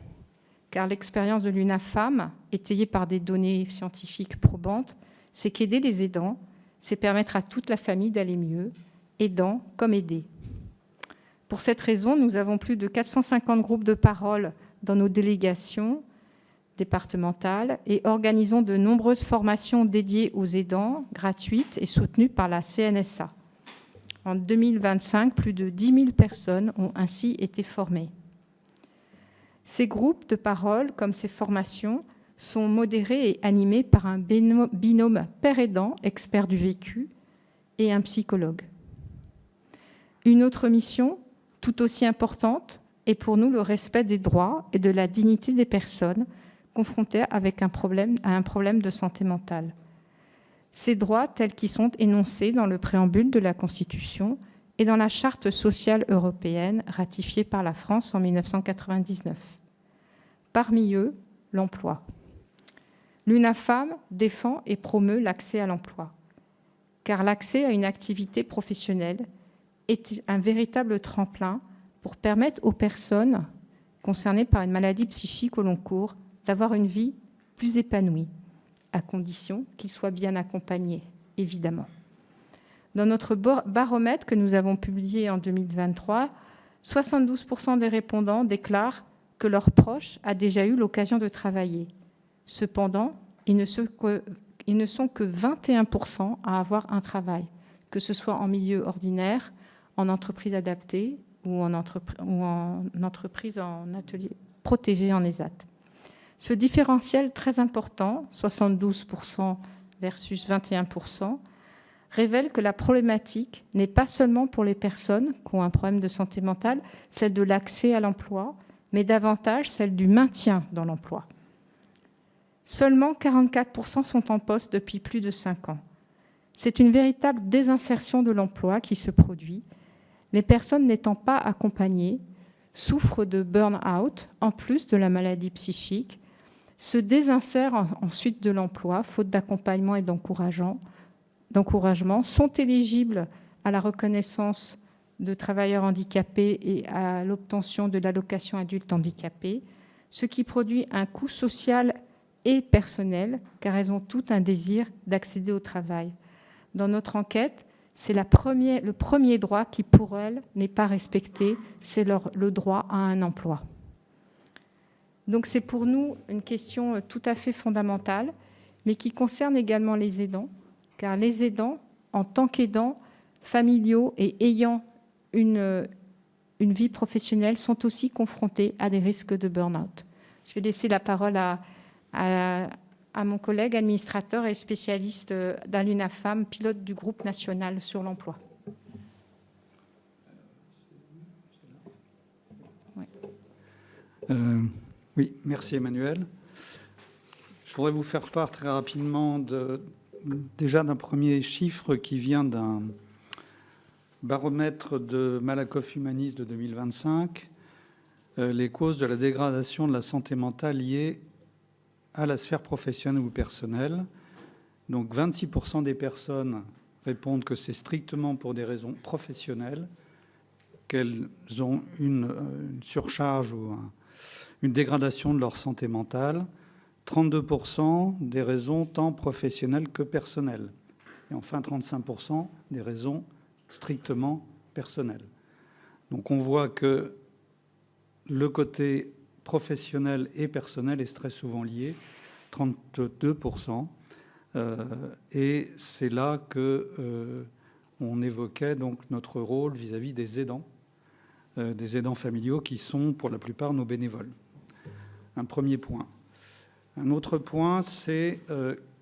car l'expérience de l'UNAFAM, étayée par des données scientifiques probantes, c'est qu'aider les aidants, c'est permettre à toute la famille d'aller mieux, aidants comme aidés. Pour cette raison, nous avons plus de 450 groupes de parole dans nos délégations départementales et organisons de nombreuses formations dédiées aux aidants, gratuites et soutenues par la CNSA. En 2025, plus de 10 000 personnes ont ainsi été formées. Ces groupes de parole, comme ces formations, sont modérés et animés par un binôme père aidant, expert du vécu, et un psychologue. Une autre mission, tout aussi importante, est pour nous le respect des droits et de la dignité des personnes confrontées à un problème de santé mentale. Ces droits tels qu'ils sont énoncés dans le préambule de la Constitution et dans la Charte sociale européenne ratifiée par la France en 1999. Parmi eux, l'emploi. L'UNAFAM défend et promeut l'accès à l'emploi, car l'accès à une activité professionnelle est un véritable tremplin pour permettre aux personnes concernées par une maladie psychique au long cours d'avoir une vie plus épanouie, à condition qu'ils soient bien accompagnés, évidemment. Dans notre baromètre que nous avons publié en 2023, 72% des répondants déclarent que leur proche a déjà eu l'occasion de travailler. Cependant, ils ne sont que 21% à avoir un travail, que ce soit en milieu ordinaire, en entreprise adaptée ou en entreprise en atelier protégé en ESAT. Ce différentiel très important, 72% versus 21%, révèle que la problématique n'est pas seulement pour les personnes qui ont un problème de santé mentale, celle de l'accès à l'emploi, mais davantage celle du maintien dans l'emploi. Seulement 44% sont en poste depuis plus de 5 ans. C'est une véritable désinsertion de l'emploi qui se produit. Les personnes n'étant pas accompagnées souffrent de burn-out, en plus de la maladie psychique, se désinsèrent ensuite de l'emploi, faute d'accompagnement et d'encouragement, sont éligibles à la reconnaissance de travailleurs handicapés et à l'obtention de l'allocation adulte handicapé, ce qui produit un coût social et personnel, car elles ont tout un désir d'accéder au travail. Dans notre enquête, c'est le premier droit qui, pour elles, n'est pas respecté, c'est le droit à un emploi. Donc c'est pour nous une question tout à fait fondamentale, mais qui concerne également les aidants, car les aidants, en tant qu'aidants familiaux et ayant une vie professionnelle, sont aussi confrontés à des risques de burn-out. Je vais laisser la parole à mon collègue administrateur et spécialiste dans l'UNAFAM, pilote du groupe national sur l'emploi. Oui, merci Emmanuel. Je voudrais vous faire part très rapidement déjà d'un premier chiffre qui vient d'un baromètre de Malakoff Humanis de 2025, les causes de la dégradation de la santé mentale liées à la sphère professionnelle ou personnelle. Donc 26% des personnes répondent que c'est strictement pour des raisons professionnelles, qu'elles ont une surcharge ou une dégradation de leur santé mentale. 32% des raisons tant professionnelles que personnelles. Et enfin 35% des raisons strictement personnelles. Donc on voit que le côté professionnel et personnel est très souvent lié, 32%. Et c'est là que on évoquait donc notre rôle vis-à-vis des aidants familiaux qui sont pour la plupart nos bénévoles. Un premier point. Un autre point, c'est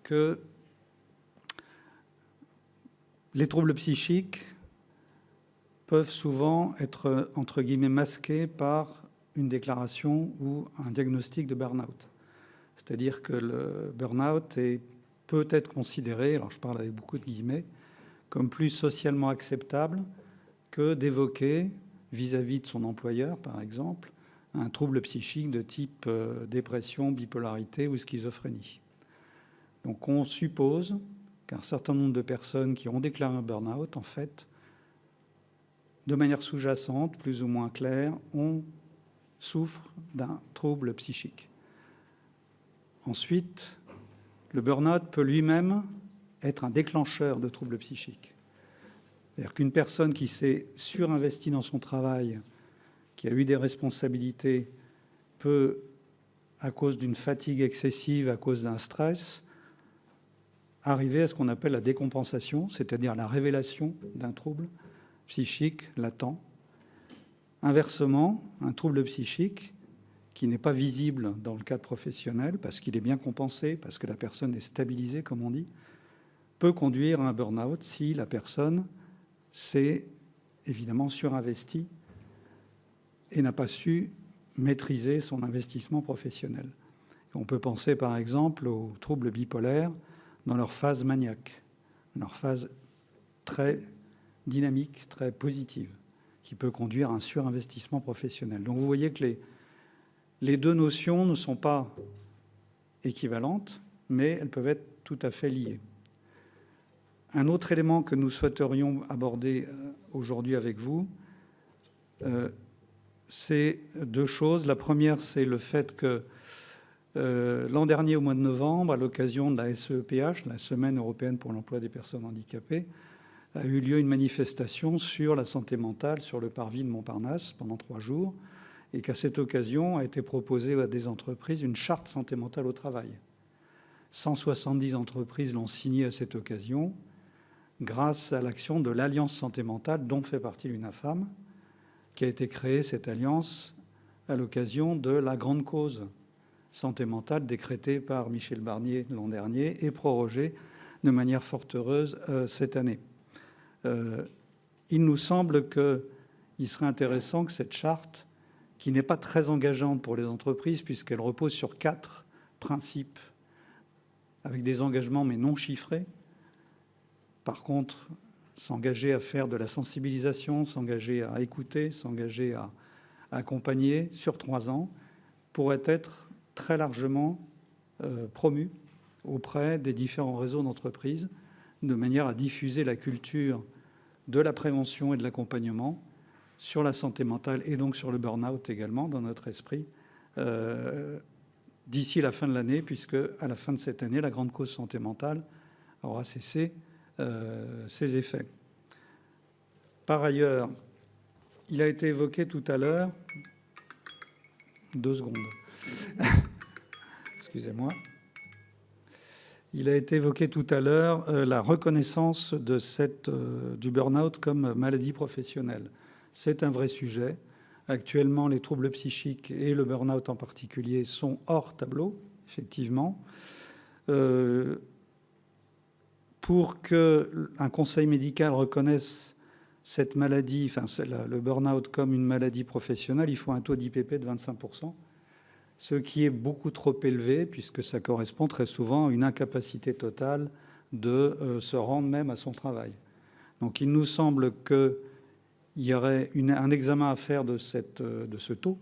que les troubles psychiques peuvent souvent être, entre guillemets, masqués par une déclaration ou un diagnostic de burn-out. C'est-à-dire que le burn-out peut être considéré, alors je parle avec beaucoup de guillemets, comme plus socialement acceptable que d'évoquer, vis-à-vis de son employeur, par exemple, un trouble psychique de type dépression, bipolarité ou schizophrénie. Donc on suppose qu'un certain nombre de personnes qui ont déclaré un burn-out, en fait, de manière sous-jacente, plus ou moins claire, souffrent d'un trouble psychique. Ensuite, le burn-out peut lui-même être un déclencheur de troubles psychiques. C'est-à-dire qu'une personne qui s'est surinvestie dans son travail, qui a eu des responsabilités, peut, à cause d'une fatigue excessive, à cause d'un stress, arriver à ce qu'on appelle la décompensation, c'est-à-dire la révélation d'un trouble psychique latent. Inversement, un trouble psychique qui n'est pas visible dans le cadre professionnel, parce qu'il est bien compensé, parce que la personne est stabilisée, comme on dit, peut conduire à un burn-out si la personne s'est évidemment surinvestie et n'a pas su maîtriser son investissement professionnel. On peut penser par exemple aux troubles bipolaires dans leur phase maniaque, leur phase très dynamique, très positive, qui peut conduire à un surinvestissement professionnel. Donc vous voyez que les deux notions ne sont pas équivalentes, mais elles peuvent être tout à fait liées. Un autre élément que nous souhaiterions aborder aujourd'hui avec vous, c'est deux choses. La première, c'est le fait que l'an dernier, au mois de novembre, à l'occasion de la SEPH, la Semaine européenne pour l'emploi des personnes handicapées, a eu lieu une manifestation sur la santé mentale sur le parvis de Montparnasse pendant 3 jours, et qu'à cette occasion a été proposée à des entreprises une charte santé mentale au travail. 170 entreprises l'ont signée à cette occasion, grâce à l'action de l'Alliance santé mentale, dont fait partie l'UNAFAM, qui a été créée, cette alliance, à l'occasion de la grande cause santé mentale décrétée par Michel Barnier l'an dernier et prorogée de manière fort heureuse cette année. Il nous semble qu'il serait intéressant que cette charte, qui n'est pas très engageante pour les entreprises, puisqu'elle repose sur 4 principes, avec des engagements mais non chiffrés, par contre, s'engager à faire de la sensibilisation, s'engager à écouter, s'engager à accompagner sur 3 ans, pourrait être très largement promu auprès des différents réseaux d'entreprises, de manière à diffuser la culture de la prévention et de l'accompagnement sur la santé mentale et donc sur le burn-out également dans notre esprit d'ici la fin de l'année, puisque à la fin de cette année, la grande cause santé mentale aura cessé ses effets. Par ailleurs, il a été évoqué tout à l'heure, 2 secondes, excusez-moi, il a été évoqué tout à l'heure la reconnaissance du burn-out comme maladie professionnelle. C'est un vrai sujet. Actuellement, les troubles psychiques et le burn-out en particulier sont hors tableau, effectivement. Pour qu'un conseil médical reconnaisse cette maladie, enfin le burn-out comme une maladie professionnelle, il faut un taux d'IPP de 25%, ce qui est beaucoup trop élevé puisque ça correspond très souvent à une incapacité totale de se rendre même à son travail. Donc il nous semble qu'il y aurait un examen à faire de ce taux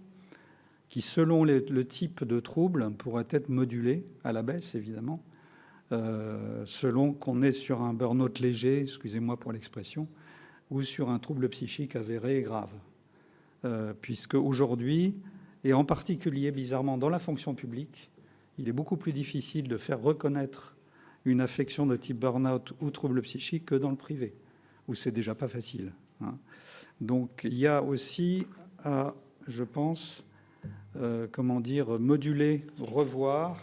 qui, selon le type de trouble, pourrait être modulé à la baisse, évidemment, selon qu'on est sur un burn-out léger, excusez-moi pour l'expression, ou sur un trouble psychique avéré et grave. Puisque aujourd'hui, et en particulier bizarrement dans la fonction publique, il est beaucoup plus difficile de faire reconnaître une affection de type burn-out ou trouble psychique que dans le privé, où c'est déjà pas facile. Donc il y a aussi à, je pense, moduler, revoir,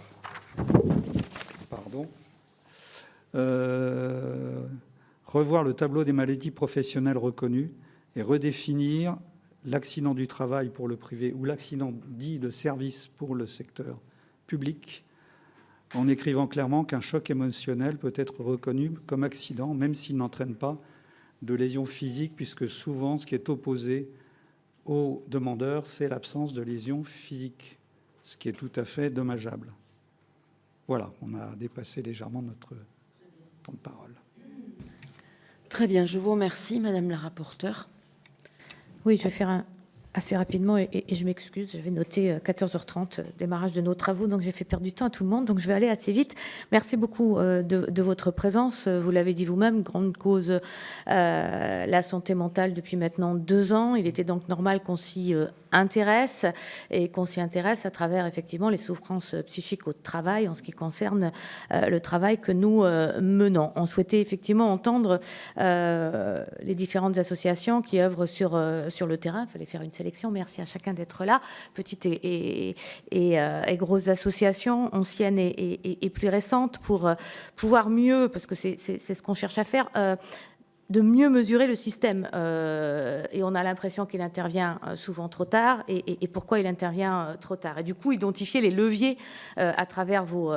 revoir le tableau des maladies professionnelles reconnues et redéfinir l'accident du travail pour le privé ou l'accident dit de service pour le secteur public, en écrivant clairement qu'un choc émotionnel peut être reconnu comme accident, même s'il n'entraîne pas de lésions physiques, puisque souvent ce qui est opposé aux demandeurs, c'est l'absence de lésions physiques, ce qui est tout à fait dommageable. Voilà, on a dépassé légèrement notre temps de parole. Très bien, je vous remercie, Madame la rapporteure. Oui, je vais faire assez rapidement et je m'excuse, j'avais noté 14h30, démarrage de nos travaux, donc j'ai fait perdre du temps à tout le monde, donc je vais aller assez vite. Merci beaucoup de votre présence. Vous l'avez dit vous-même, grande cause, la santé mentale depuis maintenant 2 ans. Il était donc normal qu'on s'y intéresse et qu'on s'y intéresse à travers effectivement les souffrances psychiques au travail en ce qui concerne le travail que nous menons. On souhaitait effectivement entendre les différentes associations qui œuvrent sur le terrain. Il fallait faire une sélection. Merci à chacun d'être là. Petites et grosses associations, anciennes et plus récentes, pour pouvoir mieux, parce que c'est ce qu'on cherche à faire, de mieux mesurer le système. Et on a l'impression qu'il intervient souvent trop tard. Et pourquoi il intervient trop tard? Et du coup, identifier les leviers à travers vos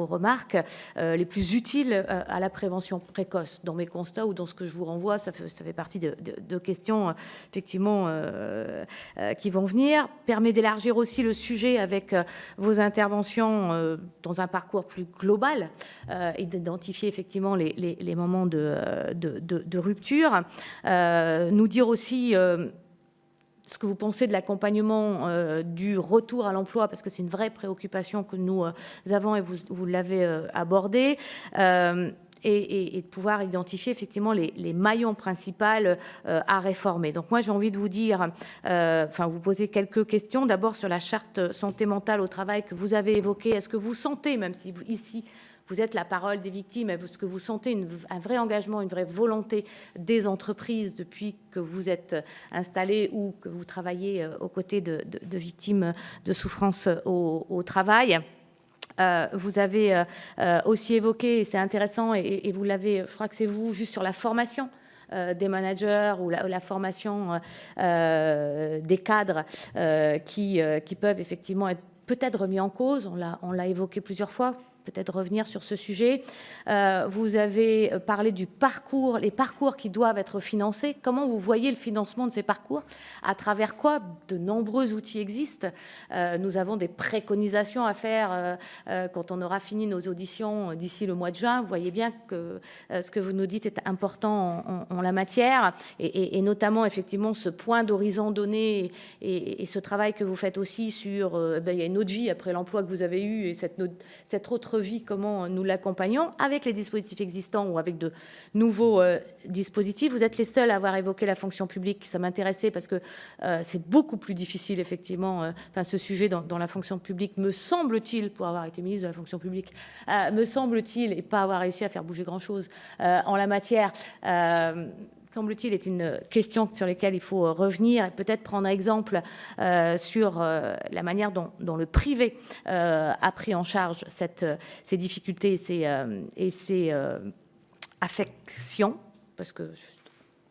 remarques les plus utiles à la prévention précoce. Dans mes constats ou dans ce que je vous renvoie, ça fait partie de questions effectivement qui vont venir. Permet d'élargir aussi le sujet avec vos interventions dans un parcours plus global et d'identifier effectivement les moments de rupture. Nous dire aussi ce que vous pensez de l'accompagnement du retour à l'emploi, parce que c'est une vraie préoccupation que nous avons et vous l'avez abordé. Et de pouvoir identifier effectivement les maillons principaux à réformer. Donc moi j'ai envie de vous dire, vous poser quelques questions. D'abord sur la charte santé mentale au travail que vous avez évoquée. Est-ce que vous sentez, même si ici vous êtes la parole des victimes, est-ce que vous sentez un vrai engagement, une vraie volonté des entreprises depuis que vous êtes installés ou que vous travaillez aux côtés de victimes de souffrance au travail? Vous avez aussi évoqué, et c'est intéressant, et vous l'avez, je crois que c'est vous, juste sur la formation des managers ou la formation des cadres qui peuvent effectivement être peut-être remis en cause. On l'a évoqué plusieurs fois. Peut-être revenir sur ce sujet. Vous avez parlé du parcours, les parcours qui doivent être financés. Comment vous voyez le financement de ces parcours? À travers quoi? De nombreux outils existent. Nous avons des préconisations à faire quand on aura fini nos auditions d'ici le mois de juin. Vous voyez bien que ce que vous nous dites est important en la matière et notamment effectivement ce point d'horizon donné et ce travail que vous faites aussi sur il y a une autre vie après l'emploi que vous avez eu et cette autre vie, comment nous l'accompagnons avec les dispositifs existants ou avec de nouveaux dispositifs. Vous êtes les seuls à avoir évoqué la fonction publique. Ça m'intéressait parce que c'est beaucoup plus difficile, effectivement, ce sujet dans la fonction publique, me semble-t-il, pour avoir été ministre de la fonction publique, me semble-t-il, et pas avoir réussi à faire bouger grand-chose en la matière, semble-t-il, est une question sur laquelle il faut revenir et peut-être prendre exemple sur la manière dont le privé a pris en charge ces difficultés et ces affections, parce que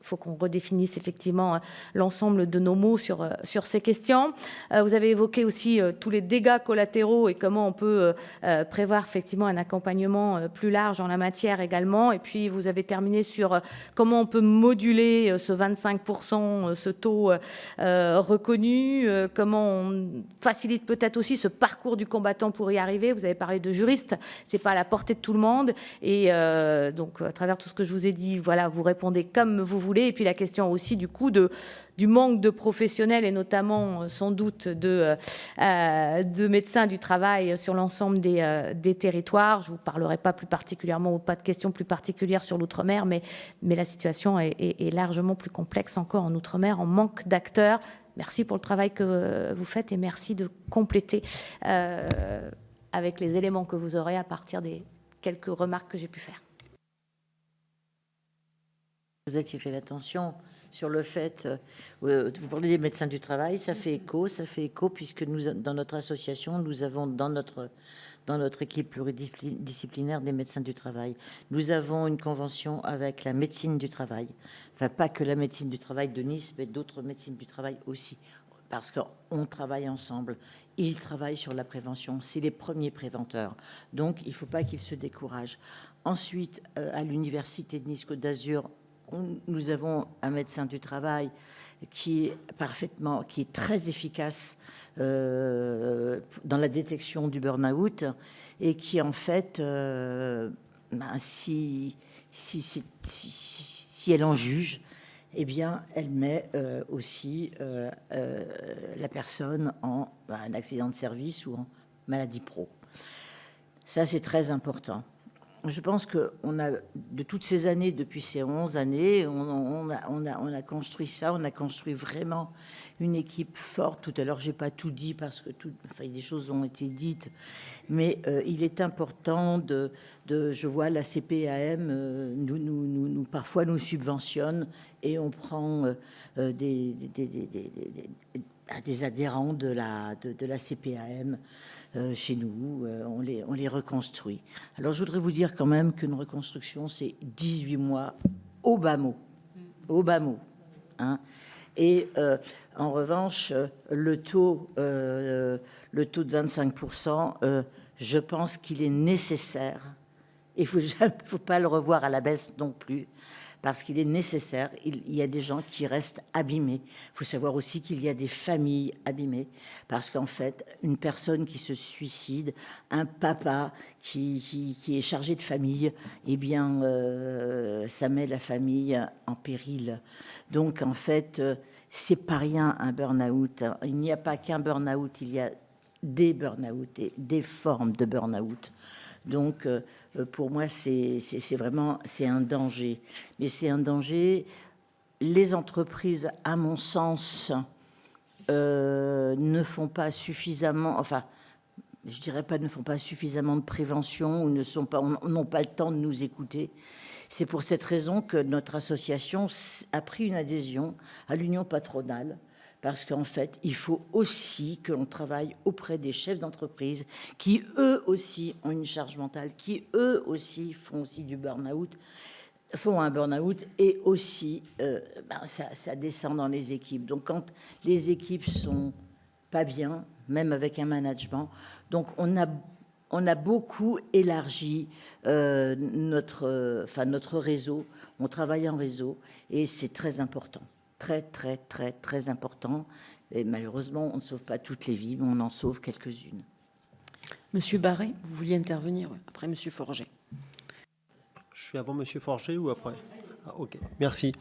faut qu'on redéfinisse effectivement l'ensemble de nos mots sur ces questions. Vous avez évoqué aussi tous les dégâts collatéraux et comment on peut prévoir effectivement un accompagnement plus large en la matière également. Et puis, vous avez terminé sur comment on peut moduler ce 25%, ce taux reconnu, comment on facilite peut-être aussi ce parcours du combattant pour y arriver. Vous avez parlé de juristes, c'est pas à la portée de tout le monde. Et donc, à travers tout ce que je vous ai dit, voilà, vous répondez comme vous voulez. Et puis, la question aussi, du coup, du manque de professionnels et notamment, sans doute, de médecins du travail sur l'ensemble des territoires. Je ne vous parlerai pas plus particulièrement ou pas de questions plus particulières sur l'outre-mer, mais la situation est largement plus complexe encore en outre-mer, en manque d'acteurs. Merci pour le travail que vous faites et merci de compléter avec les éléments que vous aurez à partir des quelques remarques que j'ai pu faire. Vous attirez l'attention sur le fait, vous parlez des médecins du travail, ça fait écho puisque nous, dans notre association, nous avons dans notre équipe pluridisciplinaire des médecins du travail. Nous avons une convention avec la médecine du travail, enfin pas que la médecine du travail de Nice, mais d'autres médecines du travail aussi, parce qu'on travaille ensemble. Ils travaillent sur la prévention, c'est les premiers préventeurs, donc il ne faut pas qu'ils se découragent. Ensuite, à l'université de Nice Côte d'Azur, nous avons un médecin du travail qui est très efficace dans la détection du burn-out et qui en fait, si elle en juge, eh bien, elle met aussi la personne en un accident de service ou en maladie pro. Ça, c'est très important. Je pense qu'on a, de toutes ces années, depuis ces 11 années, on a construit ça, on a construit vraiment une équipe forte. Tout à l'heure, j'ai pas tout dit parce que des choses ont été dites, mais il est important je vois la CPAM, parfois nous subventionne et on prend des adhérents de la CPAM chez nous, on les reconstruit. Alors je voudrais vous dire quand même qu'une reconstruction, c'est 18 mois au bas mot. Au bas mot. Hein. Et en revanche, le taux de 25%, je pense qu'il est nécessaire. Il ne faut pas le revoir à la baisse non plus, parce qu'il est nécessaire. Il y a des gens qui restent abîmés. Il faut savoir aussi qu'il y a des familles abîmées, parce qu'en fait, une personne qui se suicide, un papa qui est chargé de famille, eh bien, ça met la famille en péril. Donc, en fait, c'est pas rien un burn-out. Il n'y a pas qu'un burn-out, il y a des burn-out et des formes de burn-out. Donc, pour moi, c'est vraiment un danger. Mais c'est un danger. Les entreprises, à mon sens, ne font pas suffisamment, enfin, je dirais pas ne font pas suffisamment de prévention ou n'ont pas le temps de nous écouter. C'est pour cette raison que notre association a pris une adhésion à l'union patronale. Parce qu'en fait, il faut aussi que l'on travaille auprès des chefs d'entreprise qui, eux aussi, ont une charge mentale, qui, eux aussi, font aussi du burn-out, font un burn-out, et aussi, ça descend dans les équipes. Donc, quand les équipes sont pas bien, même avec un management, donc on a beaucoup élargi notre réseau. On travaille en réseau, et c'est très important. Très, très, très, très important. Et malheureusement, on ne sauve pas toutes les vies, mais on en sauve quelques-unes. Monsieur Barré, vous vouliez intervenir après Monsieur Forget. Je suis avant Monsieur Forget ou après? Ok, merci.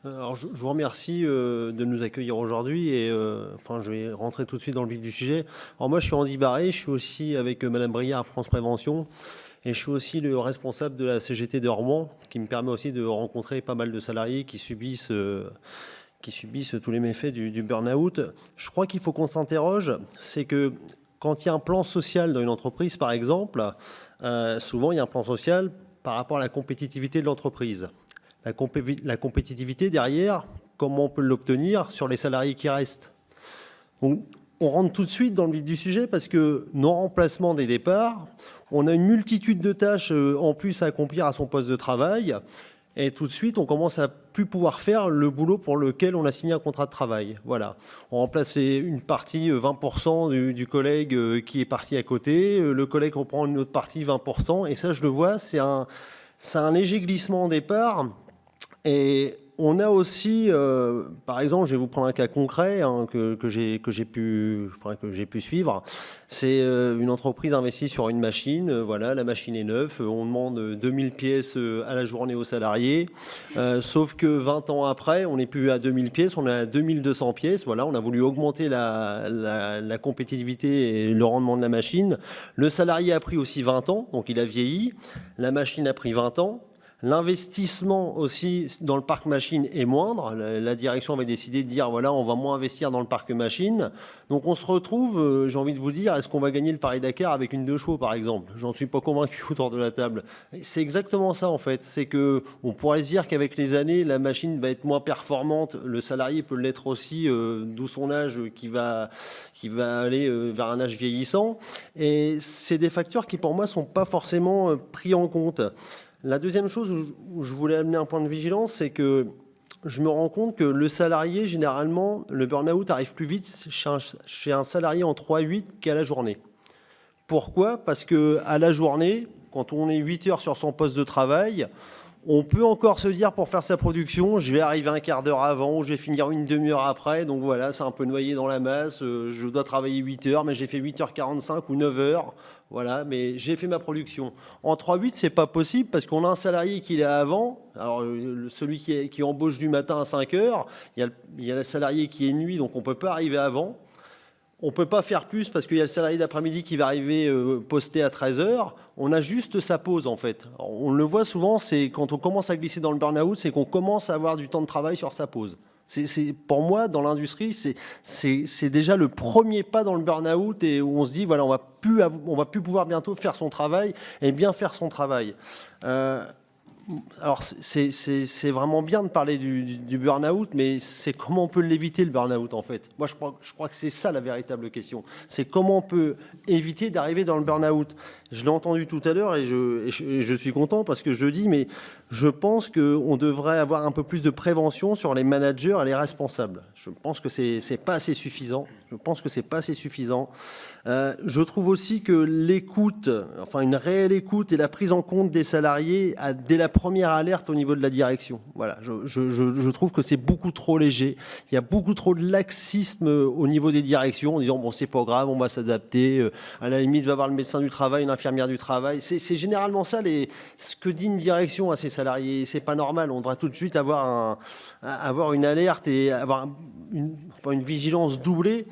Alors, je vous remercie de nous accueillir aujourd'hui et je vais rentrer tout de suite dans le vif du sujet. Alors moi, je suis Andy Barré, je suis aussi avec Madame Briard à France Prévention. Et je suis aussi le responsable de la CGT de Rouen, qui me permet aussi de rencontrer pas mal de salariés qui subissent tous les méfaits du burn-out. Je crois qu'il faut qu'on s'interroge, c'est que quand il y a un plan social dans une entreprise, par exemple, souvent il y a un plan social par rapport à la compétitivité de l'entreprise. La compétitivité derrière, comment on peut l'obtenir sur les salariés qui restent. Donc, on rentre tout de suite dans le vif du sujet parce que non-remplacement des départs, on a une multitude de tâches en plus à accomplir à son poste de travail. et tout de suite, on commence à plus pouvoir faire le boulot pour lequel on a signé un contrat de travail. Voilà. On remplace une partie, 20% du collègue qui est parti à côté, le collègue reprend une autre partie, 20%, et ça, je le vois, c'est un léger glissement au départ, et on a aussi, par exemple, je vais vous prendre un cas concret que j'ai pu suivre. C'est une entreprise investie sur une machine. Voilà, la machine est neuve. On demande 2000 pièces à la journée aux salariés. Sauf que 20 ans après, on n'est plus à 2000 pièces, on est à 2200 pièces. Voilà, on a voulu augmenter la compétitivité et le rendement de la machine. Le salarié a pris aussi 20 ans, donc il a vieilli. La machine a pris 20 ans. L'investissement aussi dans le parc machine est moindre. La direction avait décidé de dire, voilà, on va moins investir dans le parc machine. Donc on se retrouve, j'ai envie de vous dire, est-ce qu'on va gagner le Paris-Dakar avec une 2 chevaux, par exemple? J'en suis pas convaincu autour de la table. C'est exactement ça, en fait. C'est que on pourrait se dire qu'avec les années, la machine va être moins performante. Le salarié peut l'être aussi, d'où son âge qui va aller vers un âge vieillissant. Et c'est des facteurs qui, pour moi, sont pas forcément pris en compte. La deuxième chose où je voulais amener un point de vigilance, c'est que je me rends compte que le salarié, généralement, le burn-out arrive plus vite chez un salarié en 3-8 qu'à la journée. Pourquoi ? Parce qu'à la journée, quand on est 8 heures sur son poste de travail, on peut encore se dire, pour faire sa production, je vais arriver un quart d'heure avant, ou je vais finir une demi-heure après. Donc voilà, c'est un peu noyé dans la masse. Je dois travailler 8 heures, mais j'ai fait 8h45 ou 9 heures. Voilà, mais j'ai fait ma production. En 3-8, c'est pas possible parce qu'on a un salarié qui est avant. Alors, celui qui embauche du matin à 5 heures, il y a le salarié qui est nuit, donc on peut pas arriver avant. On peut pas faire plus parce qu'il y a le salarié d'après-midi qui va arriver posté à 13 heures. On a juste sa pause, en fait. Alors, on le voit souvent, c'est quand on commence à glisser dans le burn-out, c'est qu'on commence à avoir du temps de travail sur sa pause. Pour moi, dans l'industrie, c'est déjà le premier pas dans le burn-out et où on se dit, voilà, on va plus pouvoir bientôt faire son travail et bien faire son travail. Alors, c'est vraiment bien de parler du burn-out, mais c'est comment on peut l'éviter, le burn-out, en fait. Moi, je crois que c'est ça la véritable question. C'est comment on peut éviter d'arriver dans le burn-out. Je l'ai entendu tout à l'heure et je suis content parce que je dis, mais je pense qu'on devrait avoir un peu plus de prévention sur les managers et les responsables. Je pense que c'est pas assez suffisant. Je trouve aussi que l'écoute, enfin une réelle écoute et la prise en compte des salariés dès la première alerte au niveau de la direction. Voilà, je trouve que c'est beaucoup trop léger. Il y a beaucoup trop de laxisme au niveau des directions en disant bon c'est pas grave, on va s'adapter. À la limite, va voir le médecin du travail, une infirmière du travail. C'est généralement ça ce que dit une direction à ses salariés. C'est pas normal. On devrait tout de suite avoir une alerte et avoir une vigilance doublée.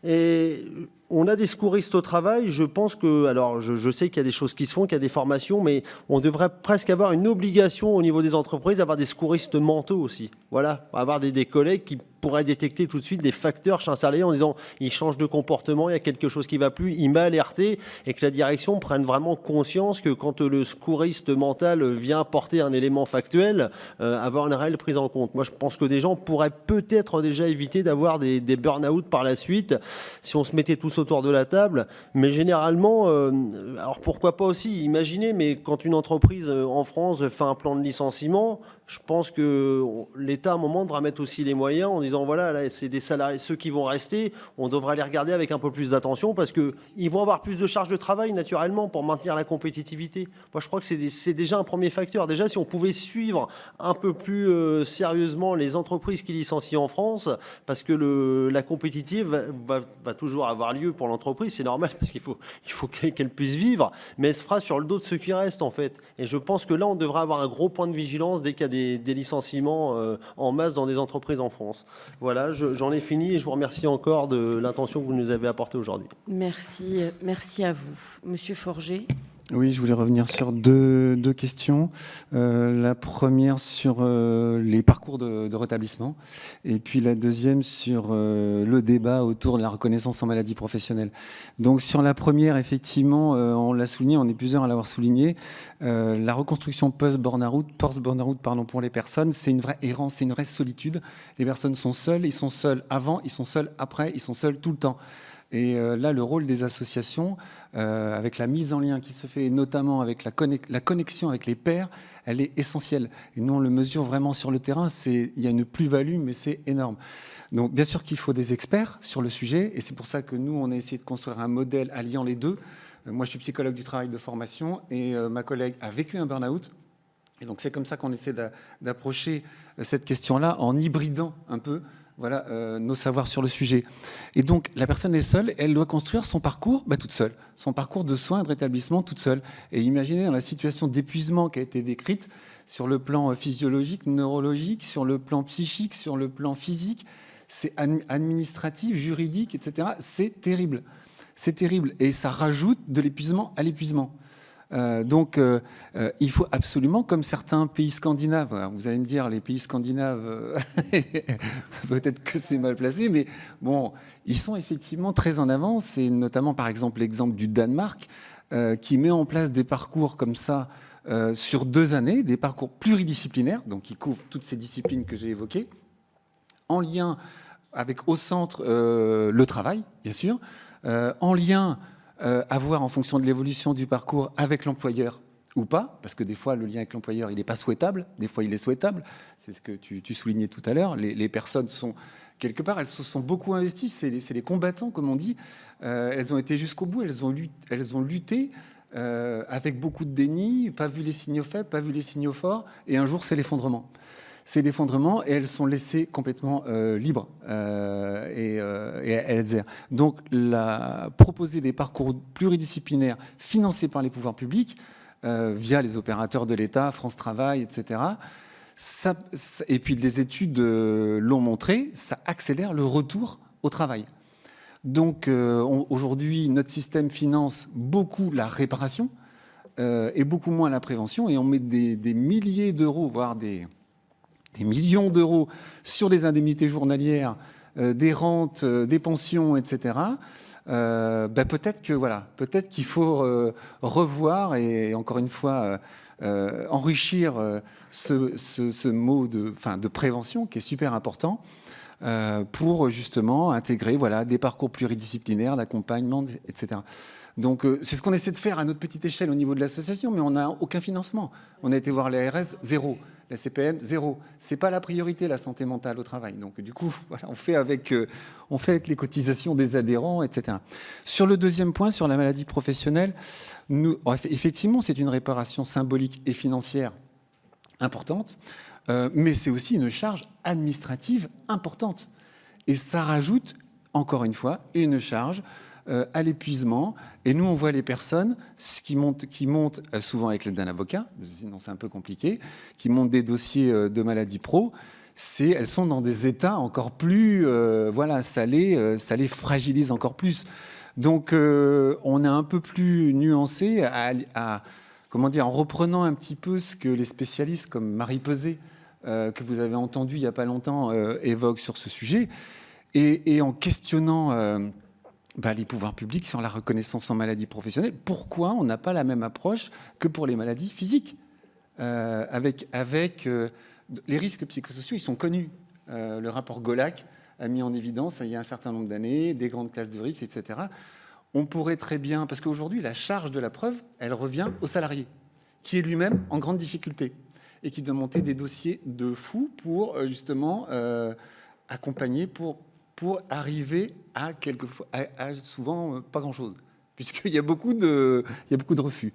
Et on a des secouristes au travail. Je pense que, alors je sais qu'il y a des choses qui se font, qu'il y a des formations, mais on devrait presque avoir une obligation au niveau des entreprises d'avoir des secouristes mentaux aussi. Voilà, avoir des collègues qui pourraient détecter tout de suite des facteurs chez un salarié en disant il change de comportement, il y a quelque chose qui ne va plus, il m'a alerté, et que la direction prenne vraiment conscience que quand le secouriste mental vient porter un élément factuel, avoir une réelle prise en compte. Moi, je pense que des gens pourraient peut-être déjà éviter d'avoir des burn-out par la suite si on se mettait tous autour de la table. Mais généralement, alors pourquoi pas aussi, imaginez, mais quand une entreprise en France fait un plan de licenciement, je pense que l'État, à un moment, devra mettre aussi les moyens en disant, voilà, là, c'est des salariés, ceux qui vont rester, on devrait les regarder avec un peu plus d'attention parce qu'ils vont avoir plus de charges de travail, naturellement, pour maintenir la compétitivité. Moi, je crois que c'est déjà un premier facteur. Déjà, si on pouvait suivre un peu plus sérieusement les entreprises qui licencient en France, parce que la compétitivité va toujours avoir lieu pour l'entreprise, c'est normal, parce qu'il faut qu'elle puisse vivre, mais elle se fera sur le dos de ceux qui restent, en fait. Et je pense que là, on devrait avoir un gros point de vigilance dès qu'il y a des licenciements en masse dans des entreprises en France. Voilà, j'en ai fini et je vous remercie encore de l'intention que vous nous avez apportée aujourd'hui. Merci à vous. Monsieur Forger. Oui, je voulais revenir sur deux questions. La première sur les parcours de rétablissement et puis la deuxième sur le débat autour de la reconnaissance en maladie professionnelle. Donc sur la première, effectivement, on l'a souligné, on est plusieurs à l'avoir souligné, la reconstruction post-burn-out, pour les personnes, c'est une vraie errance, c'est une vraie solitude. Les personnes sont seules, ils sont seuls avant, ils sont seuls après, ils sont seuls tout le temps. Et là, le rôle des associations, avec la mise en lien qui se fait, et notamment avec la connexion avec les pairs, elle est essentielle. Et nous, on le mesure vraiment sur le terrain. Il y a une plus-value, mais c'est énorme. Donc, bien sûr qu'il faut des experts sur le sujet. Et c'est pour ça que nous, on a essayé de construire un modèle alliant les deux. Moi, je suis psychologue du travail de formation et ma collègue a vécu un burn-out. Et donc, c'est comme ça qu'on essaie d'approcher cette question-là en hybridant un peu nos savoirs sur le sujet. Et donc, la personne est seule, elle doit construire son parcours toute seule, son parcours de soins, de rétablissement toute seule. Et imaginez dans la situation d'épuisement qui a été décrite sur le plan physiologique, neurologique, sur le plan psychique, sur le plan physique, c'est administratif, juridique, etc. C'est terrible. C'est terrible. Et ça rajoute de l'épuisement à l'épuisement. Donc, il faut absolument, comme certains pays scandinaves, vous allez me dire, les pays scandinaves, peut-être que c'est mal placé, mais bon, ils sont effectivement très en avance, et notamment, par exemple, l'exemple du Danemark, qui met en place des parcours comme ça sur 2 années, des parcours pluridisciplinaires, donc qui couvrent toutes ces disciplines que j'ai évoquées, en lien avec, au centre, le travail, bien sûr, en lien à voir en fonction de l'évolution du parcours avec l'employeur ou pas, parce que des fois, le lien avec l'employeur, il n'est pas souhaitable, des fois, il est souhaitable. C'est ce que tu soulignais tout à l'heure. Les personnes sont, quelque part, elles se sont beaucoup investies. C'est les combattants, comme on dit. Elles ont été jusqu'au bout, elles ont lutté avec beaucoup de déni, pas vu les signaux faibles, pas vu les signaux forts, et un jour, c'est l'effondrement. C'est l'effondrement et elles sont laissées complètement libres et elles errent. Donc, proposer des parcours pluridisciplinaires financés par les pouvoirs publics via les opérateurs de l'État, France Travail, etc. Et puis, les études l'ont montré, ça accélère le retour au travail. Donc, aujourd'hui, notre système finance beaucoup la réparation et beaucoup moins la prévention, et on met des milliers d'euros, voire des millions d'euros sur les indemnités journalières, des rentes, des pensions, etc. Peut-être qu'il faut revoir et encore une fois enrichir ce mot de prévention qui est super important pour justement intégrer des parcours pluridisciplinaires d'accompagnement, etc. Donc c'est ce qu'on essaie de faire à notre petite échelle au niveau de l'association, mais on n'a aucun financement. On a été voir l'ARS, 0. La CPM, 0. C'est pas la priorité, la santé mentale au travail. Donc, du coup, on fait avec les cotisations des adhérents, etc. Sur le deuxième point, sur la maladie professionnelle, effectivement, c'est une réparation symbolique et financière importante, mais c'est aussi une charge administrative importante. Et ça rajoute, encore une fois, une charge à l'épuisement. Et nous, on voit les personnes qui montent souvent avec l'aide d'un avocat, sinon c'est un peu compliqué, qui montent des dossiers de maladie pro. Elles sont dans des états encore plus, ça les fragilise encore plus. Donc, on est un peu plus nuancé en reprenant un petit peu ce que les spécialistes comme Marie Peset, que vous avez entendu il n'y a pas longtemps, évoquent sur ce sujet, et en questionnant les pouvoirs publics sur la reconnaissance en maladie professionnelle. Pourquoi on n'a pas la même approche que pour les maladies physiques avec les risques psychosociaux, ils sont connus. Le rapport Golac a mis en évidence, il y a un certain nombre d'années, des grandes classes de risques, etc. On pourrait très bien... Parce qu'aujourd'hui, la charge de la preuve, elle revient au salarié, qui est lui-même en grande difficulté et qui doit monter des dossiers de fou pour justement accompagner, pour arriver à souvent pas grand-chose, puisqu'il y a beaucoup de refus.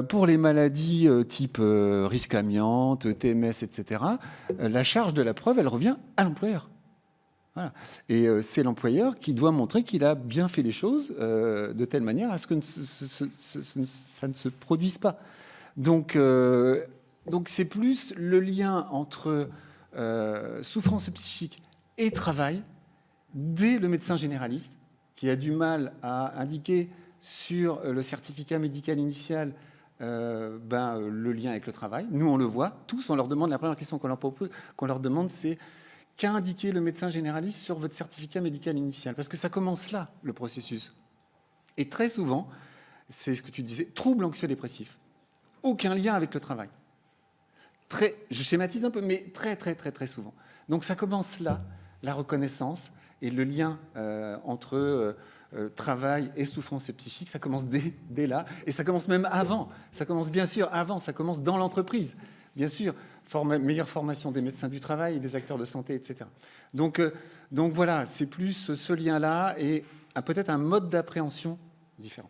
Pour les maladies type risque amiante, TMS, etc., la charge de la preuve, elle revient à l'employeur. Voilà. Et c'est l'employeur qui doit montrer qu'il a bien fait les choses de telle manière à ce que ça ne se produise pas. Donc c'est plus le lien entre souffrance psychique et travail dès le médecin généraliste qui a du mal à indiquer sur le certificat médical initial le lien avec le travail. Nous, on le voit tous, on leur demande, la première question qu'on leur demande, c'est qu'a indiqué le médecin généraliste sur votre certificat médical initial? Parce que ça commence là, le processus. Et très souvent, c'est ce que tu disais, trouble anxio-dépressif. Aucun lien avec le travail. Je schématise un peu, mais très, très, très, très souvent. Donc ça commence là, la reconnaissance, Et le lien entre travail et souffrance psychique, ça commence dès là. Et ça commence même avant. Ça commence bien sûr avant. Ça commence dans l'entreprise. Bien sûr, meilleure formation des médecins du travail et des acteurs de santé, etc. Donc voilà, c'est plus ce lien-là et peut-être un mode d'appréhension différent.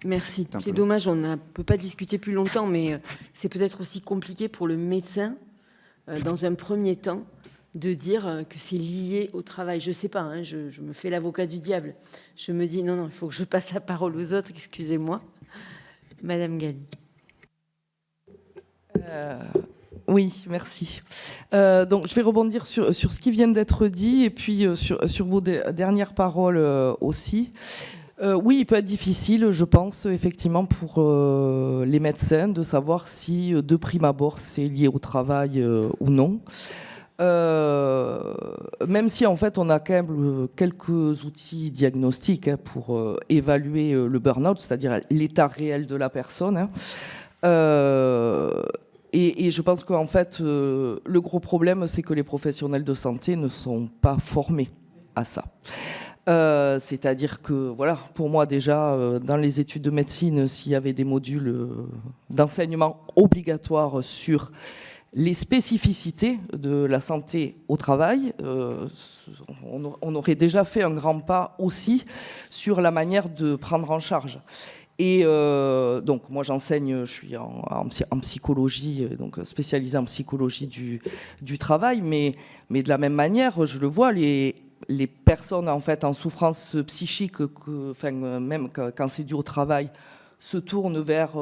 Merci. C'est dommage, on ne peut pas discuter plus longtemps, mais c'est peut-être aussi compliqué pour le médecin, dans un premier temps, de dire que c'est lié au travail. Je ne sais pas, hein, je me fais l'avocat du diable. Je me dis, non, il faut que je passe la parole aux autres, excusez-moi. Madame Galli. Oui, merci. Donc, je vais rebondir sur ce qui vient d'être dit et puis sur vos dernières paroles aussi. Oui, il peut être difficile, je pense, effectivement, pour les médecins de savoir si, de prime abord, c'est lié au travail ou non. Même si, en fait, on a quand même quelques outils diagnostiques pour évaluer le burn-out, c'est-à-dire l'état réel de la personne. Et je pense qu'en fait, le gros problème, c'est que les professionnels de santé ne sont pas formés à ça. C'est-à-dire que, voilà, pour moi déjà, dans les études de médecine, s'il y avait des modules d'enseignement obligatoires sur les spécificités de la santé au travail, on aurait déjà fait un grand pas aussi sur la manière de prendre en charge. Et donc, moi, j'enseigne, je suis en psychologie, donc spécialisée en psychologie du travail, mais de la même manière, je le vois, les personnes en fait en souffrance psychique, même quand c'est dû au travail, se tournent vers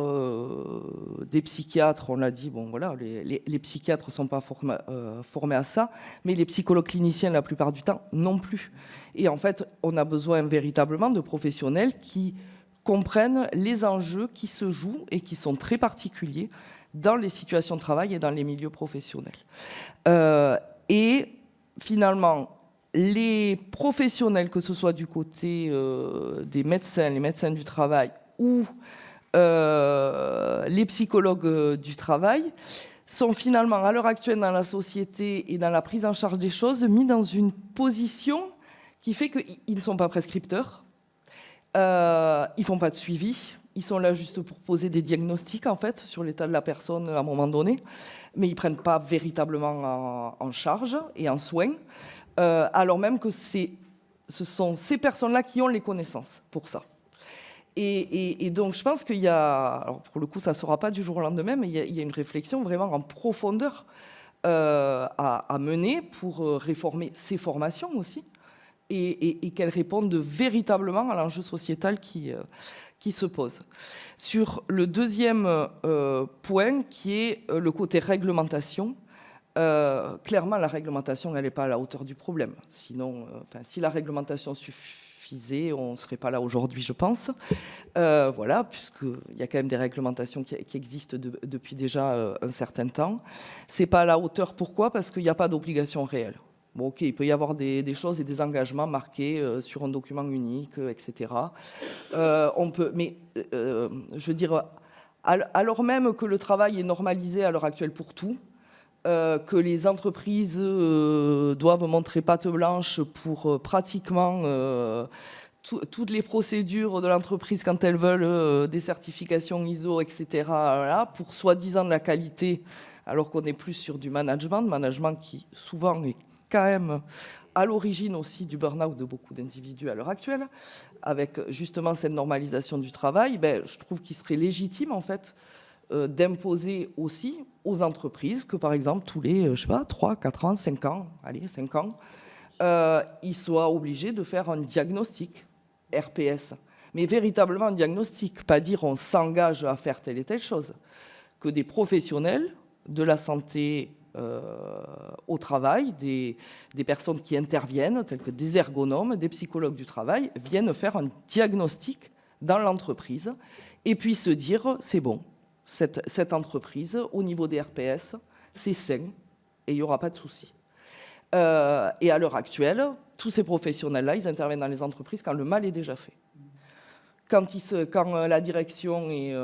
des psychiatres. On l'a dit, bon voilà, les psychiatres ne sont pas formés à ça, mais les psychologues cliniciens, la plupart du temps, non plus. Et en fait, on a besoin véritablement de professionnels qui comprennent les enjeux qui se jouent et qui sont très particuliers dans les situations de travail et dans les milieux professionnels. Et finalement, les professionnels, que ce soit du côté des médecins, les médecins du travail ou les psychologues du travail, sont finalement, à l'heure actuelle dans la société et dans la prise en charge des choses, mis dans une position qui fait qu'ils ne sont pas prescripteurs, ils ne font pas de suivi, ils sont là juste pour poser des diagnostics en fait, sur l'état de la personne à un moment donné, mais ils ne prennent pas véritablement en charge et en soins. Alors même que ce sont ces personnes-là qui ont les connaissances pour ça. Et donc, je pense qu'il y a, alors pour le coup, ça ne sera pas du jour au lendemain, mais il y a une réflexion vraiment en profondeur à mener pour réformer ces formations aussi, et qu'elles répondent véritablement à l'enjeu sociétal qui se pose. Sur le deuxième point, qui est le côté réglementation, clairement, la réglementation, elle n'est pas à la hauteur du problème. Sinon, si la réglementation suffisait, on ne serait pas là aujourd'hui, je pense. Voilà, puisqu'il y a quand même des réglementations qui existent depuis déjà un certain temps. Ce n'est pas à la hauteur. Pourquoi ? Parce qu'il n'y a pas d'obligation réelle. Bon, ok, il peut y avoir des choses et des engagements marqués sur un document unique, etc. On peut, mais je veux dire, alors même que le travail est normalisé à l'heure actuelle pour tout, que les entreprises doivent montrer patte blanche pour pratiquement toutes les procédures de l'entreprise quand elles veulent des certifications ISO, etc., voilà, pour soi-disant de la qualité, alors qu'on est plus sur du management qui souvent est quand même à l'origine aussi du burn-out de beaucoup d'individus à l'heure actuelle, avec justement cette normalisation du travail. Je trouve qu'il serait légitime en fait d'imposer aussi aux entreprises que, par exemple, tous les, 3, 4 ans, 5 ans, ils soient obligés de faire un diagnostic RPS. Mais véritablement un diagnostic, pas dire on s'engage à faire telle et telle chose. Que des professionnels de la santé au travail, des personnes qui interviennent, telles que des ergonomes, des psychologues du travail, viennent faire un diagnostic dans l'entreprise et puis se dire, c'est bon, cette entreprise, au niveau des RPS, c'est sain et il n'y aura pas de souci. Et à l'heure actuelle, tous ces professionnels-là, ils interviennent dans les entreprises quand le mal est déjà fait. Quand la direction est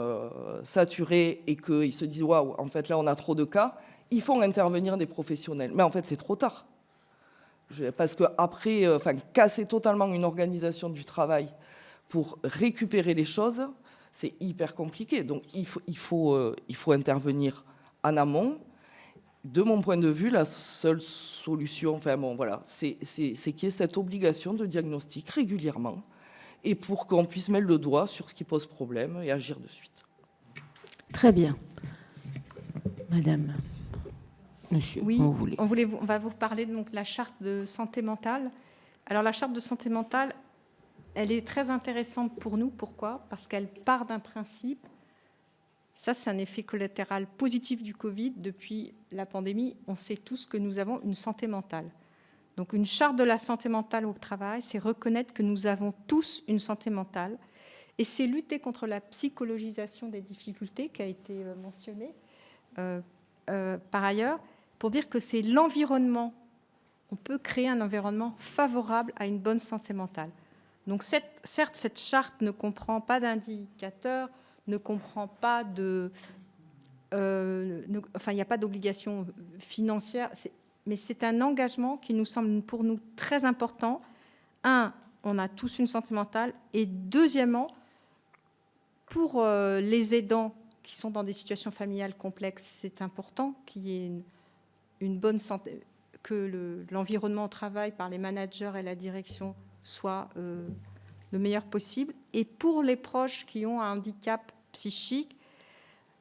saturée et qu'ils se disent « Waouh, en fait, là, on a trop de cas », ils font intervenir des professionnels. Mais en fait, c'est trop tard. Parce qu'après, casser totalement une organisation du travail pour récupérer les choses, c'est hyper compliqué. Donc il faut intervenir en amont. De mon point de vue, la seule solution, c'est qu'il y ait cette obligation de diagnostic régulièrement et pour qu'on puisse mettre le doigt sur ce qui pose problème et agir de suite. Très bien. Madame, monsieur, Oui, quand vous voulez. on va vous parler donc de la charte de santé mentale. Alors la charte de santé mentale, elle est très intéressante pour nous. Pourquoi ? Parce qu'elle part d'un principe. Ça, c'est un effet collatéral positif du Covid. Depuis la pandémie, on sait tous que nous avons une santé mentale. Donc une charte de la santé mentale au travail, c'est reconnaître que nous avons tous une santé mentale. Et c'est lutter contre la psychologisation des difficultés qui a été mentionnée par ailleurs, pour dire que c'est l'environnement. On peut créer un environnement favorable à une bonne santé mentale. Donc certes, cette charte ne comprend pas d'indicateurs, ne comprend pas de... il n'y a pas d'obligation financière, mais c'est un engagement qui nous semble pour nous très important. Un, on a tous une santé mentale, et deuxièmement, pour les aidants qui sont dans des situations familiales complexes, c'est important qu'il y ait une bonne santé, que l'environnement au travail par les managers et la direction soit le meilleur possible. Et pour les proches qui ont un handicap psychique,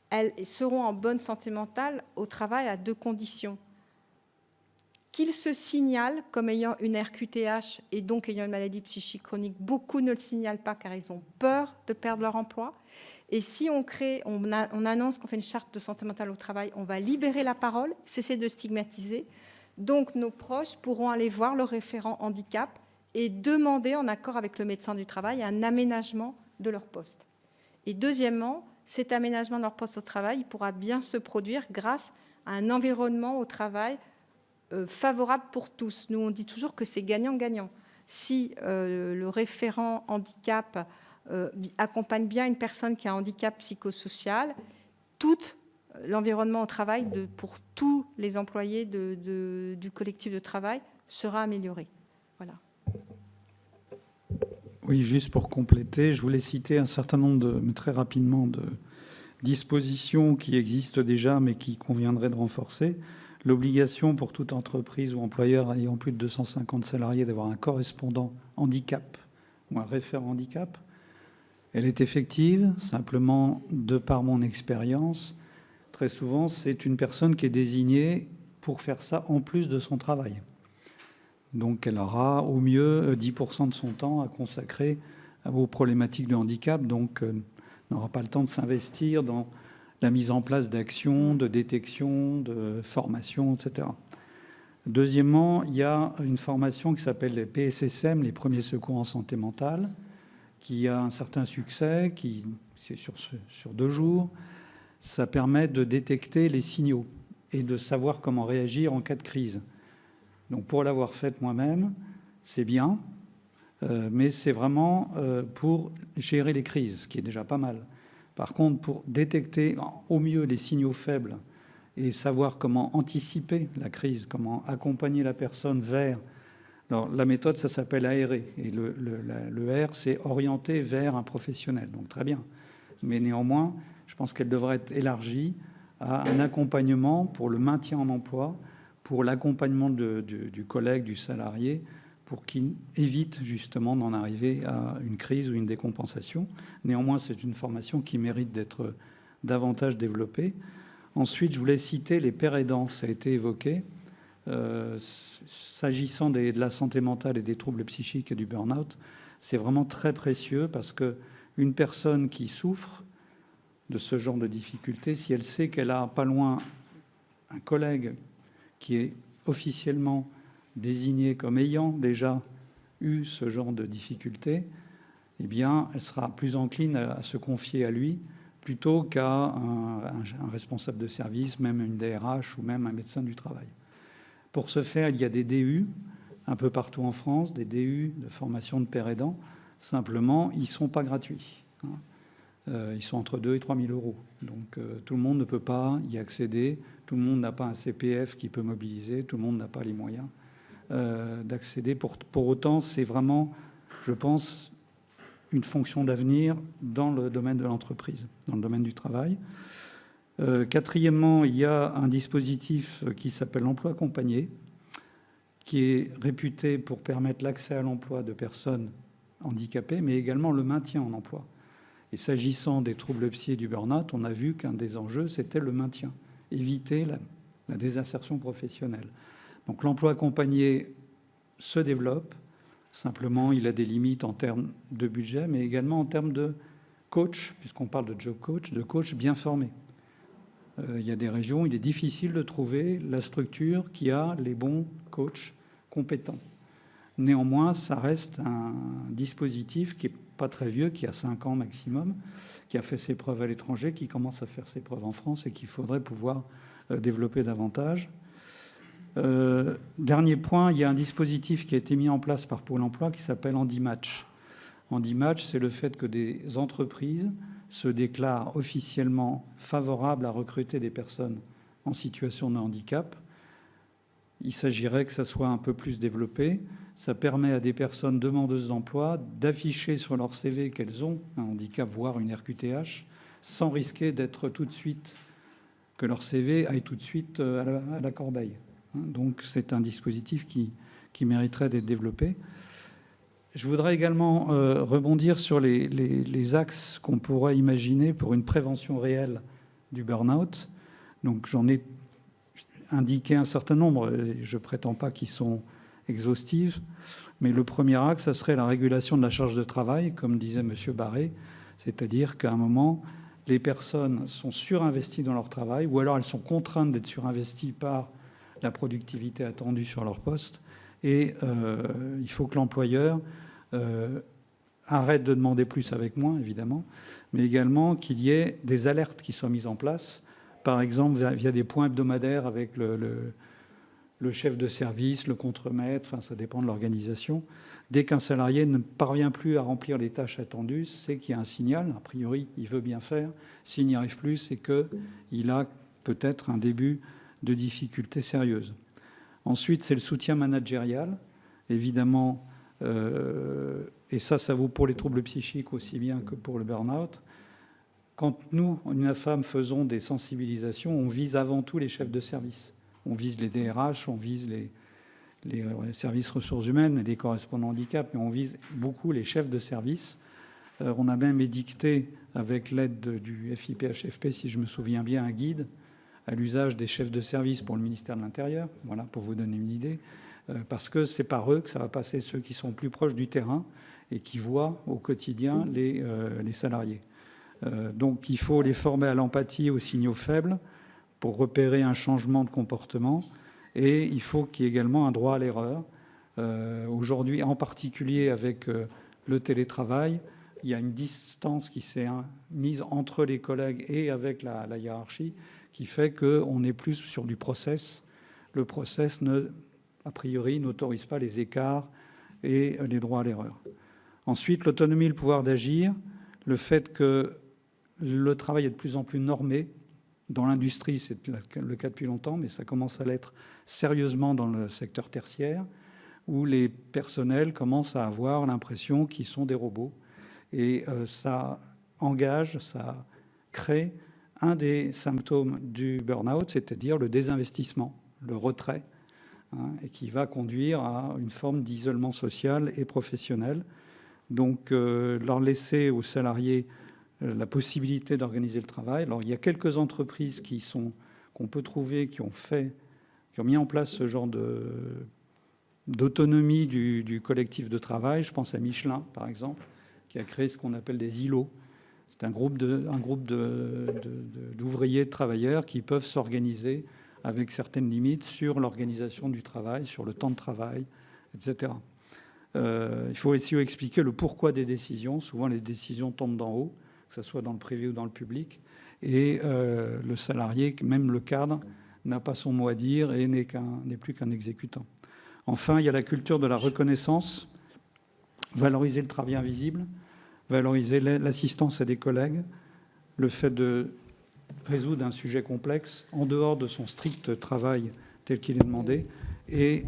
elles seront en bonne santé mentale au travail à 2 conditions. Qu'ils se signalent comme ayant une RQTH et donc ayant une maladie psychique chronique. Beaucoup ne le signalent pas car ils ont peur de perdre leur emploi. Et si on annonce qu'on fait une charte de santé mentale au travail, on va libérer la parole, cesser de stigmatiser. Donc nos proches pourront aller voir le référent handicap et demander, en accord avec le médecin du travail, un aménagement de leur poste. Et deuxièmement, cet aménagement de leur poste au travail il pourra bien se produire grâce à un environnement au travail favorable pour tous. Nous, on dit toujours que c'est gagnant-gagnant. Si le référent handicap accompagne bien une personne qui a un handicap psychosocial, tout l'environnement au travail pour tous les employés du collectif de travail sera amélioré. Voilà. Oui, juste pour compléter, je voulais citer un certain nombre mais très rapidement, de dispositions qui existent déjà, mais qui conviendraient de renforcer. L'obligation pour toute entreprise ou employeur ayant plus de 250 salariés d'avoir un correspondant handicap ou un référent handicap. Elle est effective, simplement, de par mon expérience, très souvent, c'est une personne qui est désignée pour faire ça en plus de son travail. Donc elle aura au mieux 10% de son temps à consacrer aux problématiques de handicap, donc n'aura pas le temps de s'investir dans la mise en place d'actions, de détection, de formation, etc. Deuxièmement, il y a une formation qui s'appelle les PSSM, les premiers secours en santé mentale, qui a un certain succès, c'est sur 2 jours. Ça permet de détecter les signaux et de savoir comment réagir en cas de crise. Donc pour l'avoir faite moi-même, c'est bien, mais c'est vraiment pour gérer les crises, ce qui est déjà pas mal. Par contre, pour détecter au mieux les signaux faibles et savoir comment anticiper la crise, comment accompagner la personne vers... Alors, la méthode, ça s'appelle aérer. Et le R, c'est orienter vers un professionnel. Donc très bien. Mais néanmoins, je pense qu'elle devrait être élargie à un accompagnement pour le maintien en emploi, pour l'accompagnement du collègue, du salarié, pour qu'il évite justement d'en arriver à une crise ou une décompensation. Néanmoins, c'est une formation qui mérite d'être davantage développée. Ensuite, je voulais citer les pères aidants, ça a été évoqué. S'agissant de la santé mentale et des troubles psychiques et du burn-out, c'est vraiment très précieux parce qu'une personne qui souffre de ce genre de difficultés, si elle sait qu'elle a pas loin un collègue qui est officiellement désignée comme ayant déjà eu ce genre de difficultés, eh bien, elle sera plus encline à se confier à lui plutôt qu'à un responsable de service, même une DRH ou même un médecin du travail. Pour ce faire, il y a des DU un peu partout en France, des DU de formation de pères aidants. Simplement, ils ne sont pas gratuits. Ils sont entre 2 000 et 3 000 euros. Donc, tout le monde ne peut pas y accéder. Tout le monde n'a pas un CPF qui peut mobiliser. Tout le monde n'a pas les moyens d'accéder. Pour autant, c'est vraiment, je pense, une fonction d'avenir dans le domaine de l'entreprise, dans le domaine du travail. Quatrièmement, il y a un dispositif qui s'appelle l'emploi accompagné, qui est réputé pour permettre l'accès à l'emploi de personnes handicapées, mais également le maintien en emploi. Et s'agissant des troubles psy et du burn-out, on a vu qu'un des enjeux, c'était le maintien, éviter la désinsertion professionnelle. Donc l'emploi accompagné se développe. Simplement, il a des limites en termes de budget, mais également en termes de coach, puisqu'on parle de job coach, de coach bien formé. Il y a des régions où il est difficile de trouver la structure qui a les bons coachs compétents. Néanmoins, ça reste un dispositif qui n'est pas très vieux, qui a 5 ans maximum, qui a fait ses preuves à l'étranger, qui commence à faire ses preuves en France et qu'il faudrait pouvoir développer davantage. Dernier point, il y a un dispositif qui a été mis en place par Pôle emploi qui s'appelle HandiMatch. HandiMatch, c'est le fait que des entreprises se déclarent officiellement favorables à recruter des personnes en situation de handicap. Il s'agirait que ça soit un peu plus développé. Ça permet à des personnes demandeuses d'emploi d'afficher sur leur CV qu'elles ont un handicap, voire une RQTH, sans risquer d'être tout de suite, que leur CV aille tout de suite à la corbeille. Donc c'est un dispositif qui mériterait d'être développé. Je voudrais également rebondir sur les axes qu'on pourrait imaginer pour une prévention réelle du burn-out. Donc j'en ai indiqué un certain nombre, et je ne prétends pas qu'ils sont exhaustifs, mais le premier axe, ça serait la régulation de la charge de travail, comme disait M. Barré, c'est-à-dire qu'à un moment, les personnes sont surinvesties dans leur travail, ou alors elles sont contraintes d'être surinvesties par la productivité attendue sur leur poste, et il faut que l'employeur arrête de demander plus avec moins, évidemment, mais également qu'il y ait des alertes qui soient mises en place, par exemple via des points hebdomadaires avec le chef de service, le contremaître, enfin ça dépend de l'organisation. Dès qu'un salarié ne parvient plus à remplir les tâches attendues, c'est qu'il y a un signal, a priori il veut bien faire, s'il n'y arrive plus, c'est qu'il a peut-être un début de difficultés sérieuses. Ensuite, c'est le soutien managérial, évidemment, et ça vaut pour les troubles psychiques aussi bien que pour le burn-out. Quand nous, UNAFAM, faisons des sensibilisations, on vise avant tout les chefs de service. On vise les DRH, on vise les services ressources humaines et les correspondants handicap, mais on vise beaucoup les chefs de service. On a même édicté, avec l'aide du FIPHFP, si je me souviens bien, un guide à l'usage des chefs de service pour le ministère de l'Intérieur, voilà, pour vous donner une idée, parce que c'est par eux que ça va passer, ceux qui sont plus proches du terrain et qui voient au quotidien les salariés. Donc il faut les former à l'empathie, aux signaux faibles, pour repérer un changement de comportement, et il faut qu'il y ait également un droit à l'erreur. Aujourd'hui, en particulier avec le télétravail, il y a une distance qui s'est mise entre les collègues et avec la hiérarchie, qui fait qu'on est plus sur du process. Le process, a priori, n'autorise pas les écarts et les droits à l'erreur. Ensuite, l'autonomie et le pouvoir d'agir, le fait que le travail est de plus en plus normé. Dans l'industrie, c'est le cas depuis longtemps, mais ça commence à l'être sérieusement dans le secteur tertiaire, où les personnels commencent à avoir l'impression qu'ils sont des robots. Et ça engage, ça crée un des symptômes du burn-out, c'est-à-dire le désinvestissement, le retrait, et qui va conduire à une forme d'isolement social et professionnel. Donc, leur laisser aux salariés la possibilité d'organiser le travail. Alors, il y a quelques entreprises qu'on peut trouver, qui ont mis en place ce genre d'autonomie du collectif de travail. Je pense à Michelin, par exemple, qui a créé ce qu'on appelle des îlots. C'est un groupe d'ouvriers, de travailleurs qui peuvent s'organiser avec certaines limites sur l'organisation du travail, sur le temps de travail, etc. Il faut aussi expliquer le pourquoi des décisions. Souvent, les décisions tombent d'en haut, que ce soit dans le privé ou dans le public. Et le salarié, même le cadre, n'a pas son mot à dire et n'est plus qu'un exécutant. Enfin, il y a la culture de la reconnaissance, valoriser le travail invisible, valoriser l'assistance à des collègues, le fait de résoudre un sujet complexe en dehors de son strict travail tel qu'il est demandé, et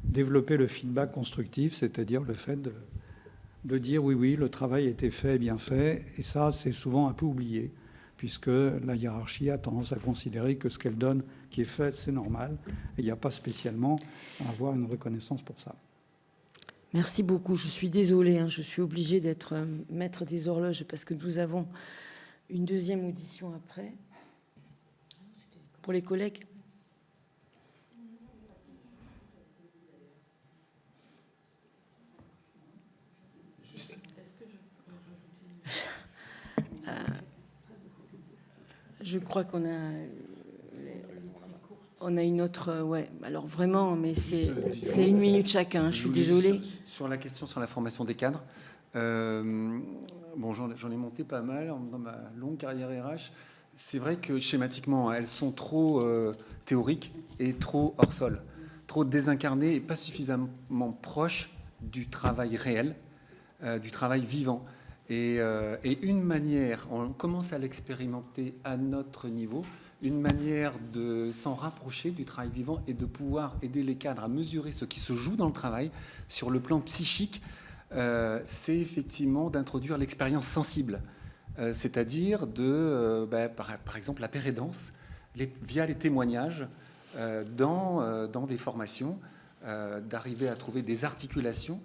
développer le feedback constructif, c'est-à-dire le fait de dire oui, le travail a été fait, bien fait. Et ça, c'est souvent un peu oublié, puisque la hiérarchie a tendance à considérer que ce qu'elle donne, qui est fait, c'est normal. Et il n'y a pas spécialement à avoir une reconnaissance pour ça. Merci beaucoup. Je suis désolée, je suis obligée d'être maître des horloges parce que nous avons une deuxième audition après. Pour les collègues. Je crois qu'on a une autre, ouais. Alors vraiment, mais c'est 1 minute chacun. Je suis désolée. Sur la question sur la formation des cadres, bon, j'en ai monté pas mal dans ma longue carrière RH. C'est vrai que schématiquement, elles sont trop théoriques et trop hors sol, trop désincarnées et pas suffisamment proches du travail réel, du travail vivant. Et une manière, on commence à l'expérimenter à notre niveau, une manière de s'en rapprocher du travail vivant et de pouvoir aider les cadres à mesurer ce qui se joue dans le travail sur le plan psychique, c'est effectivement d'introduire l'expérience sensible, c'est-à-dire par exemple, la pérédance, via les témoignages dans des formations, d'arriver à trouver des articulations.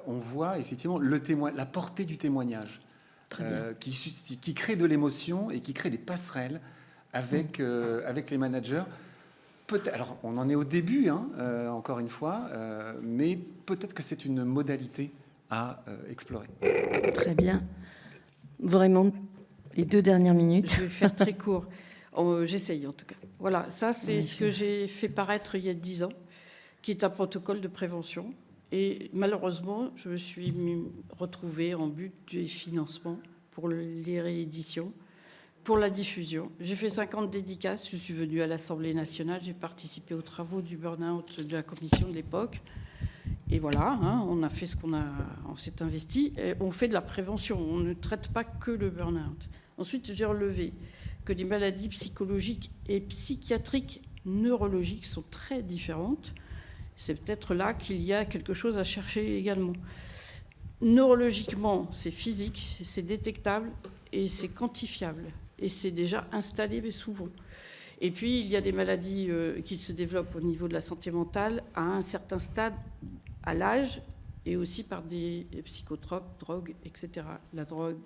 On voit effectivement la portée du témoignage qui crée de l'émotion et qui crée des passerelles avec les managers. Alors, on en est au début, encore une fois, mais peut-être que c'est une modalité à explorer. Très bien. Vraiment, les 2 dernières minutes. Je vais faire très court. J'essaye en tout cas. Voilà, ça c'est ce que j'ai fait paraître il y a 10 ans, qui est un protocole de prévention. Et malheureusement, je me suis retrouvée en but du financement pour les rééditions, pour la diffusion. J'ai fait 50 dédicaces, je suis venue à l'Assemblée nationale, j'ai participé aux travaux du burn-out de la commission de l'époque. Et voilà, on a fait on s'est investi, et on fait de la prévention, on ne traite pas que le burn-out. Ensuite, j'ai relevé que les maladies psychologiques et psychiatriques neurologiques sont très différentes. C'est peut-être là qu'il y a quelque chose à chercher également. Neurologiquement, c'est physique, c'est détectable et c'est quantifiable. Et c'est déjà installé, mais souvent. Et puis, il y a des maladies qui se développent au niveau de la santé mentale à un certain stade, à l'âge, et aussi par des psychotropes, drogues, etc. La drogue,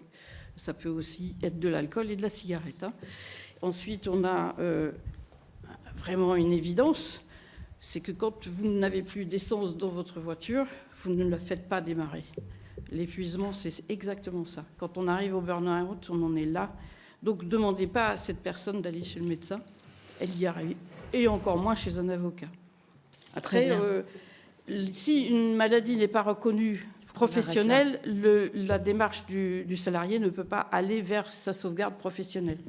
ça peut aussi être de l'alcool et de la cigarette. Ensuite, on a vraiment une évidence, c'est que quand vous n'avez plus d'essence dans votre voiture, vous ne la faites pas démarrer. L'épuisement, c'est exactement ça. Quand on arrive au burn-out, on en est là. Donc, ne demandez pas à cette personne d'aller chez le médecin. Elle y arrive. Et encore moins chez un avocat. Après, si une maladie n'est pas reconnue professionnelle, la démarche du salarié ne peut pas aller vers sa sauvegarde professionnelle.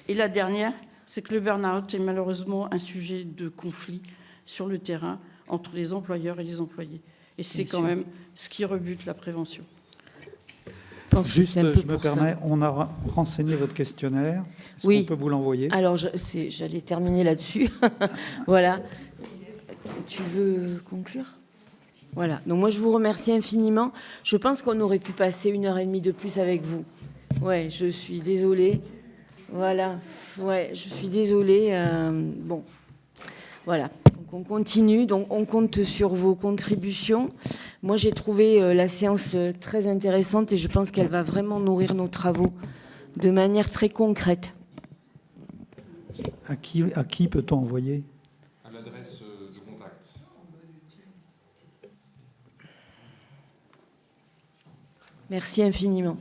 Et la dernière, c'est que le burn-out est malheureusement un sujet de conflit sur le terrain entre les employeurs et les employés. Et c'est quand même ce qui rebute la prévention. Juste, je me permets, on a renseigné votre questionnaire. Est-ce qu'on peut vous l'envoyer ? Alors, j'allais terminer là-dessus. Voilà. Tu veux conclure ? Voilà. Donc, moi, je vous remercie infiniment. Je pense qu'on aurait pu passer 1h30 de plus avec vous. Ouais, je suis désolée. Voilà. Ouais, je suis désolée. Bon. Voilà. Donc, on continue. Donc, on compte sur vos contributions. Moi, j'ai trouvé la séance très intéressante et je pense qu'elle va vraiment nourrir nos travaux de manière très concrète. À qui peut-on envoyer ? À l'adresse de contact. Merci infiniment.